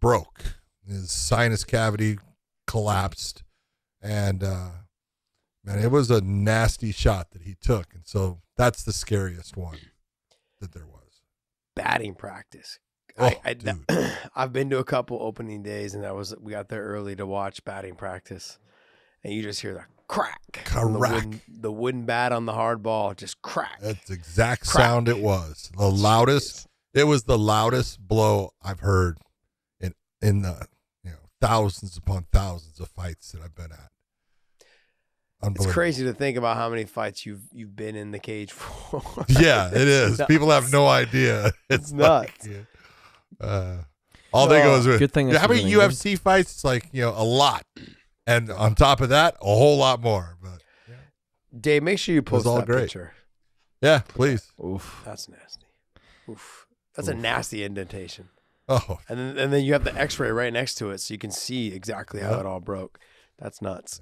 broke. His sinus cavity collapsed, and man, it was a nasty shot that he took. And so that's the scariest one that there was. Batting practice. Oh, I've been to a couple opening days, and we got there early to watch batting practice. And you just hear the crack. The wooden bat on the hard ball, just crack. That's the exact sound it was. The loudest. It was the loudest blow I've heard in the thousands upon thousands of fights that I've been at. It's crazy to think about how many fights you've been in the cage for. Yeah, it is. People have no idea. It's nuts. All they go is with, good thing how many UFC fights? It's like, a lot. And on top of that, a whole lot more. But Dave, make sure you post all that great. picture. Yeah, please. Oof. That's nasty. Oof. That's a nasty indentation. Oh, And then you have the X-ray right next to it, so you can see exactly how Yep. it all broke. That's nuts.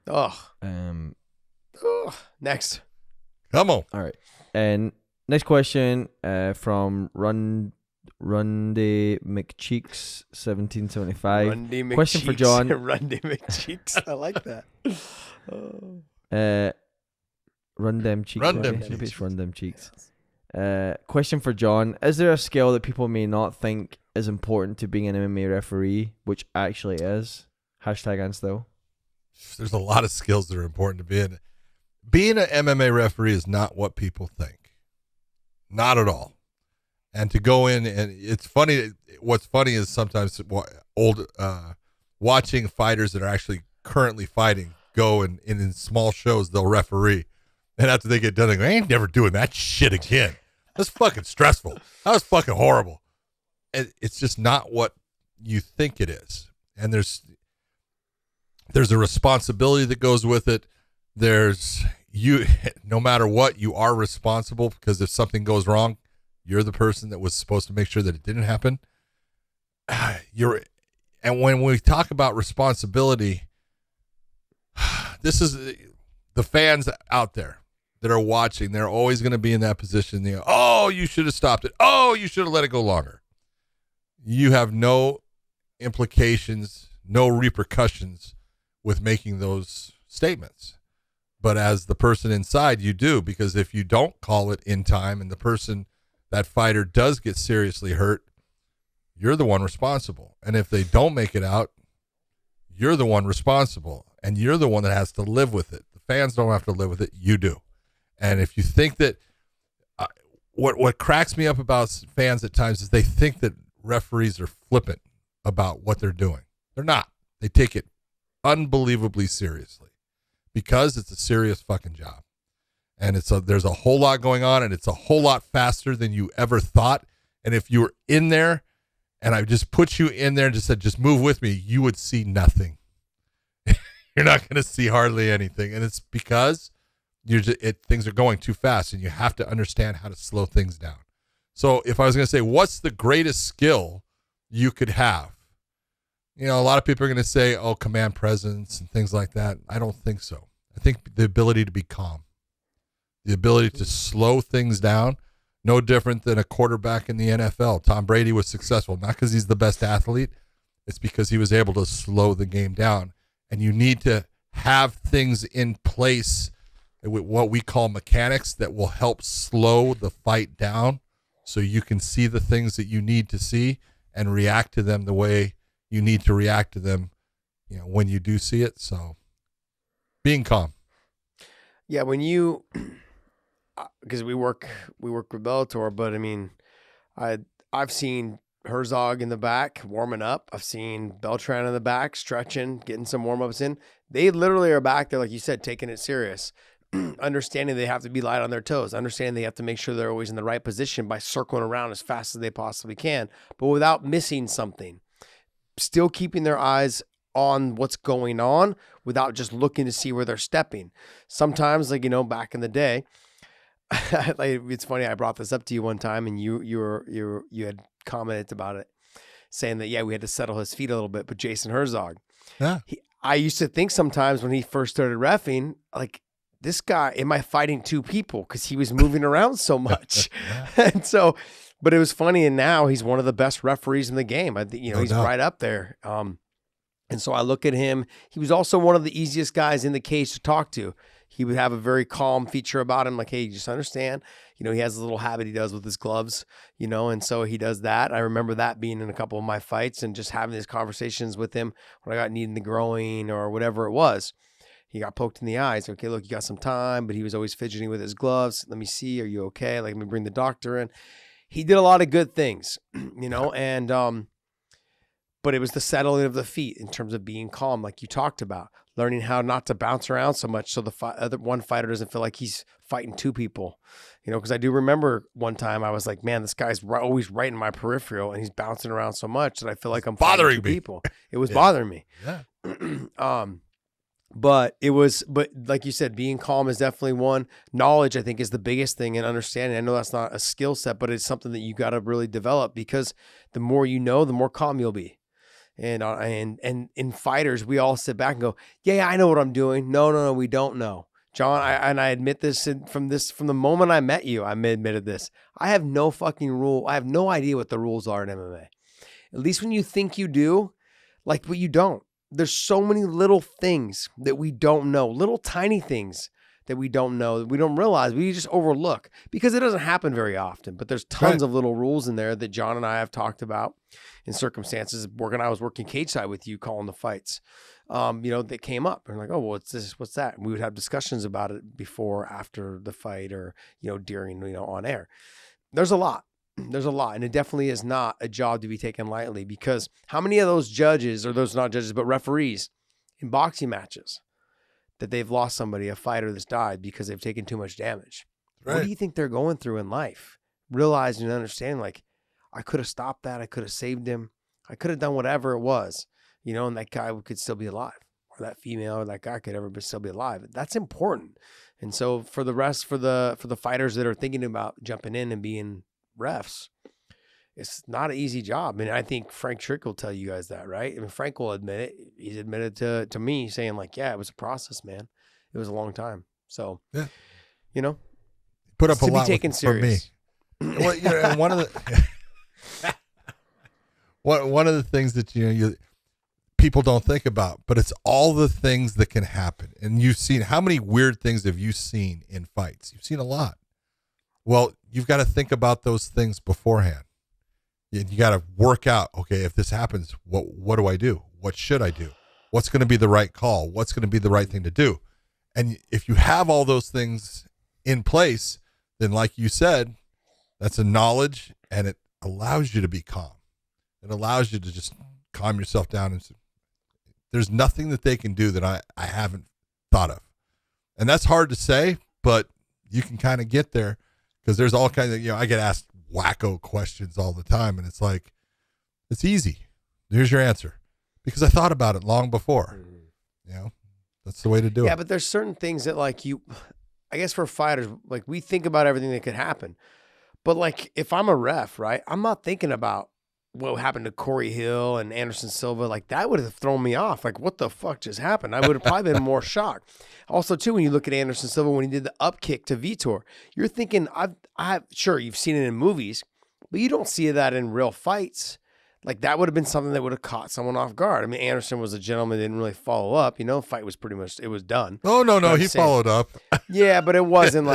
Oh. Next. come on. All right. And next question from Runde McCheeks 1775. Rundy Question for McCheeks. John. Rundy McCheeks. I like that. Run them cheeks. Run them maybe. Maybe cheeks. it's run them cheeks. Question for John. Is there a skill that people may not think is important to being an MMA referee, which actually is? Hashtag and still. There's a lot of skills that are important to being. Being an MMA referee is not what people think. Not at all. And to go in, and it's funny. What's funny is sometimes watching fighters that are actually currently fighting go and in small shows they'll referee, and after they get done, they go, "I ain't never doing that shit again. That's fucking stressful. That was fucking horrible." And it's just not what you think it is. And there's a responsibility that goes with it. No matter what, you are responsible, because if something goes wrong, you're the person that was supposed to make sure that it didn't happen. And when we talk about responsibility, this is the fans out there that are watching. They're always going to be in that position. They go, "Oh, you should have stopped it. Oh, you should have let it go longer." You have no implications, no repercussions with making those statements. But as the person inside, you do, because if you don't call it in time and that fighter does get seriously hurt, you're the one responsible. And if they don't make it out, you're the one responsible, and you're the one that has to live with it. The fans don't have to live with it. You do. And if you think that what cracks me up about fans at times is they think that referees are flippant about what they're doing. They're not. They take it unbelievably seriously, because it's a serious fucking job. And there's a whole lot going on, and it's a whole lot faster than you ever thought. And if you were in there and I just put you in there and just said, "Just move with me," you would see nothing. You're not going to see hardly anything. And it's because things are going too fast, and you have to understand how to slow things down. So if I was going to say, what's the greatest skill you could have? A lot of people are going to say, "Oh, command presence and things like that." I don't think so. I think the ability to be calm, the ability to slow things down, no different than a quarterback in the NFL. Tom Brady was successful, not because he's the best athlete. It's because he was able to slow the game down. And you need to have things in place with what we call mechanics that will help slow the fight down, so you can see the things that you need to see and react to them the way you need to react to them, when you do see it. So being calm. Yeah, when because we work with Bellator, but I mean, I've seen Herzog in the back warming up. I've seen Beltran in the back stretching, getting some warm-ups in. They literally are back there, like you said, taking it serious, understanding they have to be light on their toes, understanding they have to make sure they're always in the right position by circling around as fast as they possibly can, but without missing something. Still keeping their eyes on what's going on without just looking to see where they're stepping. Sometimes, back in the day, it's funny, I brought this up to you one time, and you had commented about it, saying that, yeah, we had to settle his feet a little bit, but Jason Herzog. Yeah. I used to think sometimes when he first started reffing, like, this guy, am I fighting two people? Because he was moving around so much. And so, but it was funny, and now he's one of the best referees in the game. I think, he's right up there. And so I look at him. He was also one of the easiest guys in the cage to talk to. He would have a very calm feature about him, like, hey, you just understand. He has a little habit he does with his gloves, and so he does that. I remember that being in a couple of my fights and just having these conversations with him when I got knee in the groin or whatever it was. He got poked in the eyes. Okay, look, you got some time, but he was always fidgeting with his gloves. Let me see. Are you okay? Like, let me bring the doctor in. He did a lot of good things, and but it was the settling of the feet in terms of being calm, like you talked about, learning how not to bounce around so much so the other one fighter doesn't feel like he's fighting two people, because I do remember one time I was like, man, this guy's always right in my peripheral and he's bouncing around so much that I feel like I'm bothering fighting two me. people. It was bothering me. Yeah. But like you said, being calm is definitely one. Knowledge, I think, is the biggest thing, and understanding. I know that's not a skill set, but it's something that you got to really develop, because the more you know, the more calm you'll be. And in fighters, we all sit back and go, yeah, I know what I'm doing. No, we don't know. John, I admit this from the moment I met you, I admitted this. I have no fucking rule. I have no idea what the rules are in MMA. At least when you think you do, but you don't. There's so many little things that we don't know, little tiny things that we don't know, that we don't realize, we just overlook, because it doesn't happen very often. But there's tons of little rules in there that John and I have talked about in circumstances. I was working cage side with you, calling the fights, that came up. And like, oh, well, what's this? What's that? And we would have discussions about it before, after the fight, or, during, on air. There's a lot. And it definitely is not a job to be taken lightly, because how many of those judges, or those not judges, but referees in boxing matches, that they've lost somebody, a fighter that's died because they've taken too much damage? Right. What do you think they're going through in life? Realizing and understanding, I could have stopped that. I could have saved him. I could have done whatever it was, and that guy could still be alive, or that female or that guy could still be alive. That's important. And so for the rest, for the fighters that are thinking about jumping in and being refs, it's not an easy job. I mean, I think Frank Trick will tell you guys that, right? I mean, Frank will admit it. He's admitted to me, saying yeah, it was a process, man. It was a long time. So, yeah, put up a to lot be taken serious. For me. Well, and one of the things that people don't think about, but it's all the things that can happen. And you've seen, how many weird things have you seen in fights? You've seen a lot. Well, you've got to think about those things beforehand. You got to work out, okay, if this happens, what do I do? What should I do? What's going to be the right call? What's going to be the right thing to do? And if you have all those things in place, then like you said, that's a knowledge, and it allows you to be calm. It allows you to just calm yourself down. And there's nothing that they can do that I haven't thought of. And that's hard to say, but you can kind of get there, because there's all kinds of, I get asked wacko questions all the time, and it's easy. Here's your answer, because I thought about it long before. That's the way to do it. Yeah, but there's certain things that I guess for fighters, we think about everything that could happen. But if I'm a ref, right, I'm not thinking about what happened to Corey Hill and Anderson Silva. That would have thrown me off. What the fuck just happened? I would have probably been more shocked. Also, too, when you look at Anderson Silva, when he did the up kick to Vitor, you're thinking, sure, you've seen it in movies, but you don't see that in real fights. That would have been something that would have caught someone off guard. I mean, Anderson was a gentleman, didn't really follow up. Fight was pretty much, it was done. Oh, no, he followed up. Yeah, but it wasn't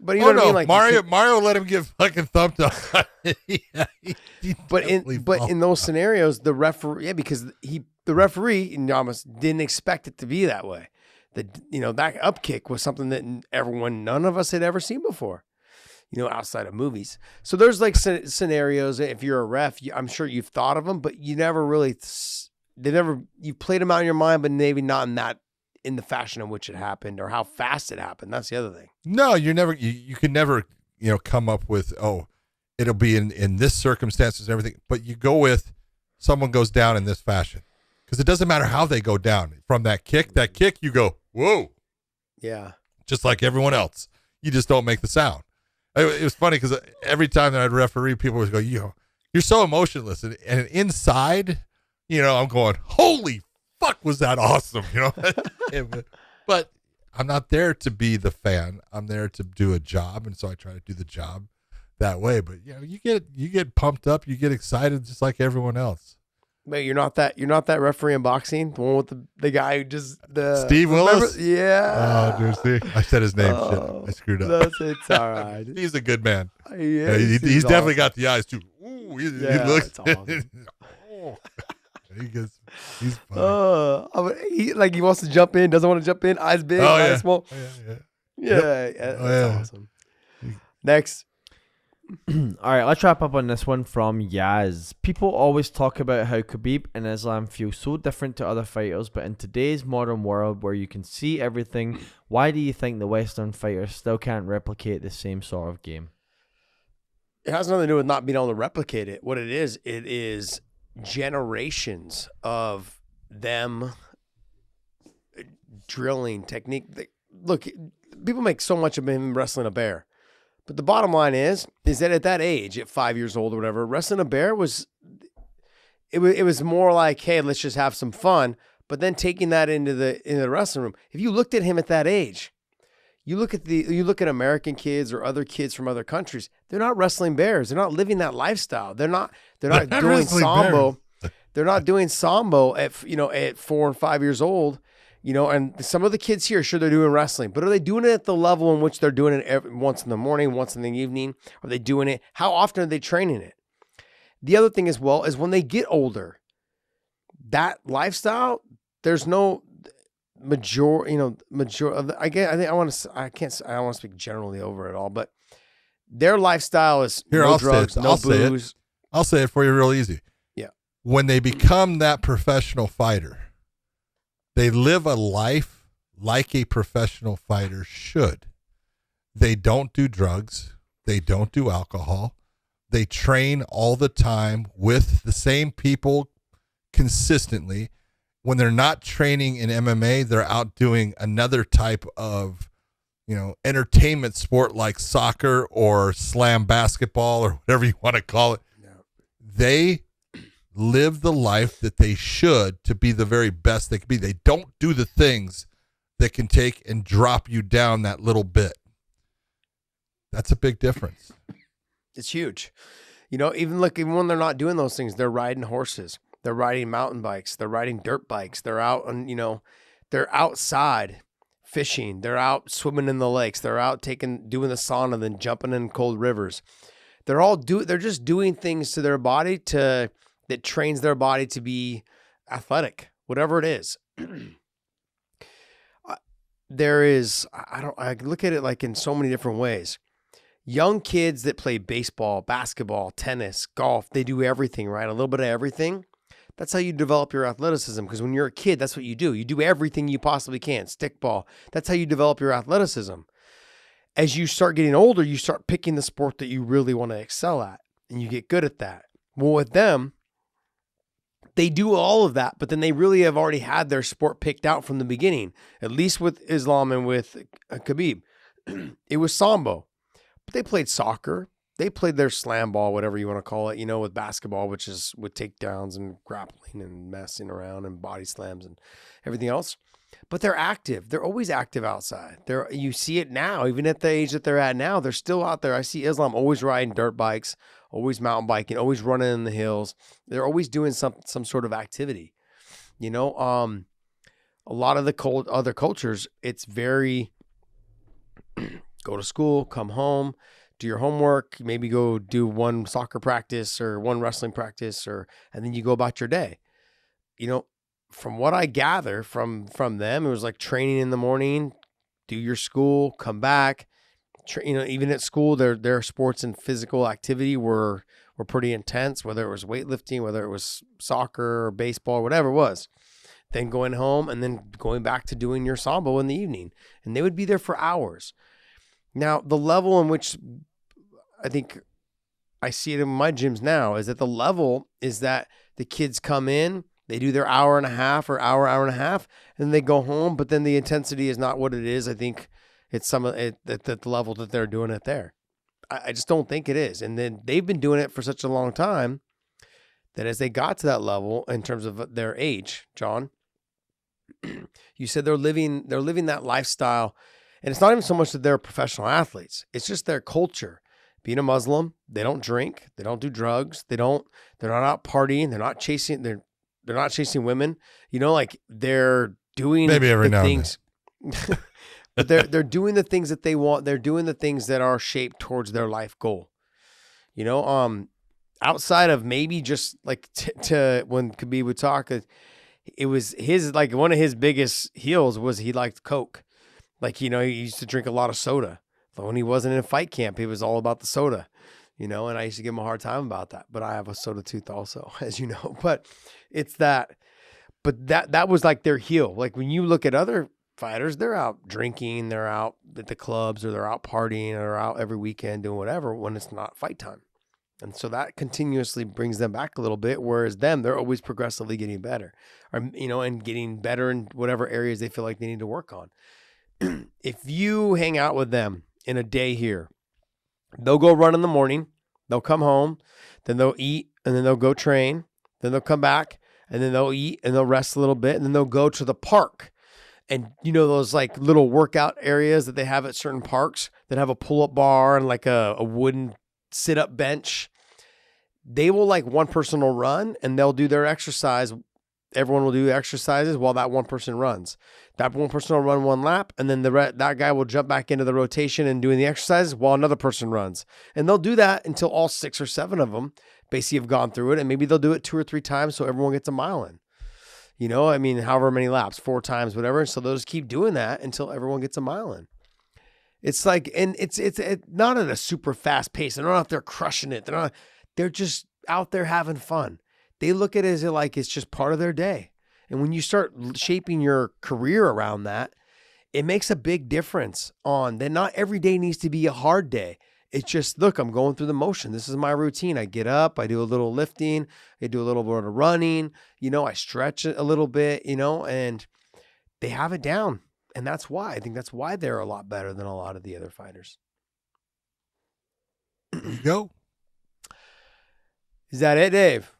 but you know what I mean? Mario let him give fucking thumb down. But in those scenarios, the referee, because the referee almost didn't expect it to be that way. That up kick was something that none of us had ever seen before, outside of movies. So there's scenarios, if you're a ref, I'm sure you've thought of them, but you never really, you've played them out in your mind, but maybe not in the fashion in which it happened, or how fast it happened. That's the other thing. No, you can never, come up with, it'll be in this circumstances and everything, but you go with someone goes down in this fashion, because it doesn't matter how they go down from that kick, you go, whoa. Yeah. Just like everyone else. You just don't make the sound. It was funny, because every time that I'd referee, people would go, you're so emotionless. And inside, I'm going, holy fuck, was that awesome? But I'm not there to be the fan. I'm there to do a job. And so I try to do the job that way. But, you get pumped up. You get excited just like everyone else. Wait, you're not that referee in boxing, the one with the guy who just Steve Willis. Yeah. Oh, dude, see, I said his name. Shit, I screwed up. It's all right. He's a good man. Yeah, he's definitely got the eyes too. Ooh, he looks. Awesome. He's funny. He wants to jump in, doesn't want to jump in. Eyes big, eyes small. Yeah. That's awesome. Next. All right, let's wrap up on this one from Yaz. People always talk about how Khabib and Islam feel so different to other fighters, but in today's modern world where you can see everything, why do you think the Western fighters still can't replicate the same sort of game? It has nothing to do with not being able to replicate it. What it is generations of them drilling technique. Look, people make so much of him wrestling a bear. But the bottom line is that at that age, at 5 years old or whatever, wrestling a bear was more like, hey, let's just have some fun. But then taking that into the wrestling room. If you looked at him at that age, you look at American kids or other kids from other countries, they're not wrestling bears. They're not living that lifestyle. They're not doing sambo. They're not doing sambo at 4 and 5 years old. And some of the kids here, sure, they're doing wrestling, but are they doing it at the level in which they're doing it once in the morning, once in the evening? Are they doing it? How often are they training it? The other thing as well is when they get older, that lifestyle, there's no I don't want to speak generally over it all, but their lifestyle is no drugs, no booze. I'll say it for you real easy. Yeah. When they become that professional fighter, they live a life like a professional fighter should. They don't do drugs. They don't do alcohol. They train all the time with the same people consistently. When they're not training in MMA, they're out doing another type of, entertainment sport like soccer or slam basketball or whatever you want to call it. No. They live the life that they should to be the very best they can be. They don't do the things that can take and drop you down that little bit. That's a big difference. It's huge. Even when they're not doing those things, they're riding horses. They're riding mountain bikes. They're riding dirt bikes. They're out and, they're outside fishing. They're out swimming in the lakes. They're out doing the sauna, then jumping in cold rivers. They're just doing things to their body that trains their body to be athletic, whatever it is. I look at it like in so many different ways. Young kids that play baseball, basketball, tennis, golf, they do everything, right? A little bit of everything. That's how you develop your athleticism, because when you're a kid, that's what you do. You do everything you possibly can. Stickball. That's how you develop your athleticism. As you start getting older, you start picking the sport that you really want to excel at, and you get good at that. Well, with them, they do all of that, but then they really have already had their sport picked out from the beginning, at least with Islam and with Khabib. It was sambo. But they played soccer. They played their slam ball, whatever you want to call it, with basketball, which is with takedowns and grappling and messing around and body slams and everything else. But they're active. They're always active outside. You see it now, even at the age that they're at now, they're still out there. I see Islam always riding dirt bikes, always mountain biking, always running in the hills. They're always doing some sort of activity. A lot of the other cultures, it's very go to school, come home, do your homework, maybe go do one soccer practice or one wrestling practice, and then you go about your day. From what I gather from them, it was like training in the morning, do your school, come back. Even at school, their sports and physical activity were pretty intense, whether it was weightlifting, whether it was soccer or baseball, whatever it was. Then going home and then going back to doing your sambo in the evening. And they would be there for hours. Now, the level in which I think I see it in my gyms now is that the level is that the kids come in, they do their hour and a half, and then they go home. But then the intensity is not what it is. I think it's some of it at the level that they're doing it there. I just don't think it is. And then they've been doing it for such a long time that as they got to that level in terms of their age, John, you said they're living that lifestyle. And it's not even so much that they're professional athletes. It's just their culture. Being a Muslim, they don't drink, they don't do drugs, they're not out partying, they're not chasing women. They're doing maybe every now things. But they're doing the things that they want. They're doing the things that are shaped towards their life goal. Outside of maybe just like to when Khabib would talk, it was his one of his biggest heels was he liked Coke. He used to drink a lot of soda. But when he wasn't in fight camp, it was all about the soda, and I used to give him a hard time about that. But I have a soda tooth also, as you know. But it's that, that was like their heel. Like when you look at other fighters, they're out drinking, they're out at the clubs, or they're out partying, or out every weekend doing whatever when it's not fight time. And so that continuously brings them back a little bit, whereas they're always progressively getting better. or, and getting better in whatever areas they feel like they need to work on. If you hang out with them in a day here, they'll go run in the morning, they'll come home, then they'll eat, and then they'll go train, then they'll come back, and then they'll eat, and they'll rest a little bit, and then they'll go to the park. And those like little workout areas that they have at certain parks that have a pull-up bar and like a wooden sit-up bench. They will, like, one person will run and they'll do their exercise. Everyone will do exercises while that one person runs. That one person will run one lap, and then that guy will jump back into the rotation and doing the exercises while another person runs. And they'll do that until all 6 or 7 of them basically have gone through it, and maybe they'll do it 2 or 3 times so everyone gets a mile in. However many laps, 4 times, whatever. So they'll just keep doing that until everyone gets a mile in. It's like, and it's not at a super fast pace. They're not out there crushing it. They're just out there having fun. They look at it as like it's just part of their day. And when you start shaping your career around that, it makes a big difference on that. Not every day needs to be a hard day. It's just, look, I'm going through the motion. This is my routine. I get up, I do a little lifting, I do a little bit of running, I stretch a little bit, and they have it down. And I think that's why they're a lot better than a lot of the other fighters. There you go. Is that it, Dave?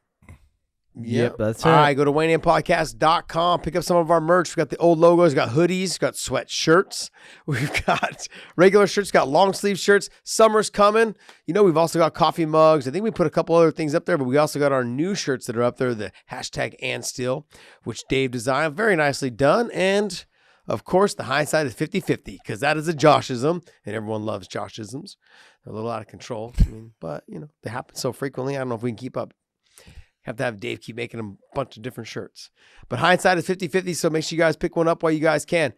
Yep, that's it. All right, go to WeighingInPodcast.com. Pick up some of our merch. We've got the old logos. We've got hoodies. We've got sweatshirts. We've got regular shirts. We've got long sleeve shirts. Summer's coming. We've also got coffee mugs. I think we put a couple other things up there, but we also got our new shirts that are up there, the #AndStill, which Dave designed. Very nicely done. And, of course, the hindsight is 50-50, because that is a Joshism, and everyone loves Joshisms. They're a little out of control. But, they happen so frequently. I don't know if we can keep up. Have to have Dave keep making a bunch of different shirts. But hindsight is 50-50, so make sure you guys pick one up while you guys can.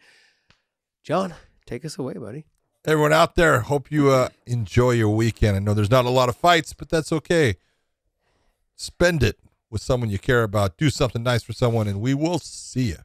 John, take us away, buddy. Everyone out there, hope you enjoy your weekend. I know there's not a lot of fights, but that's okay. Spend it with someone you care about. Do something nice for someone, and we will see you.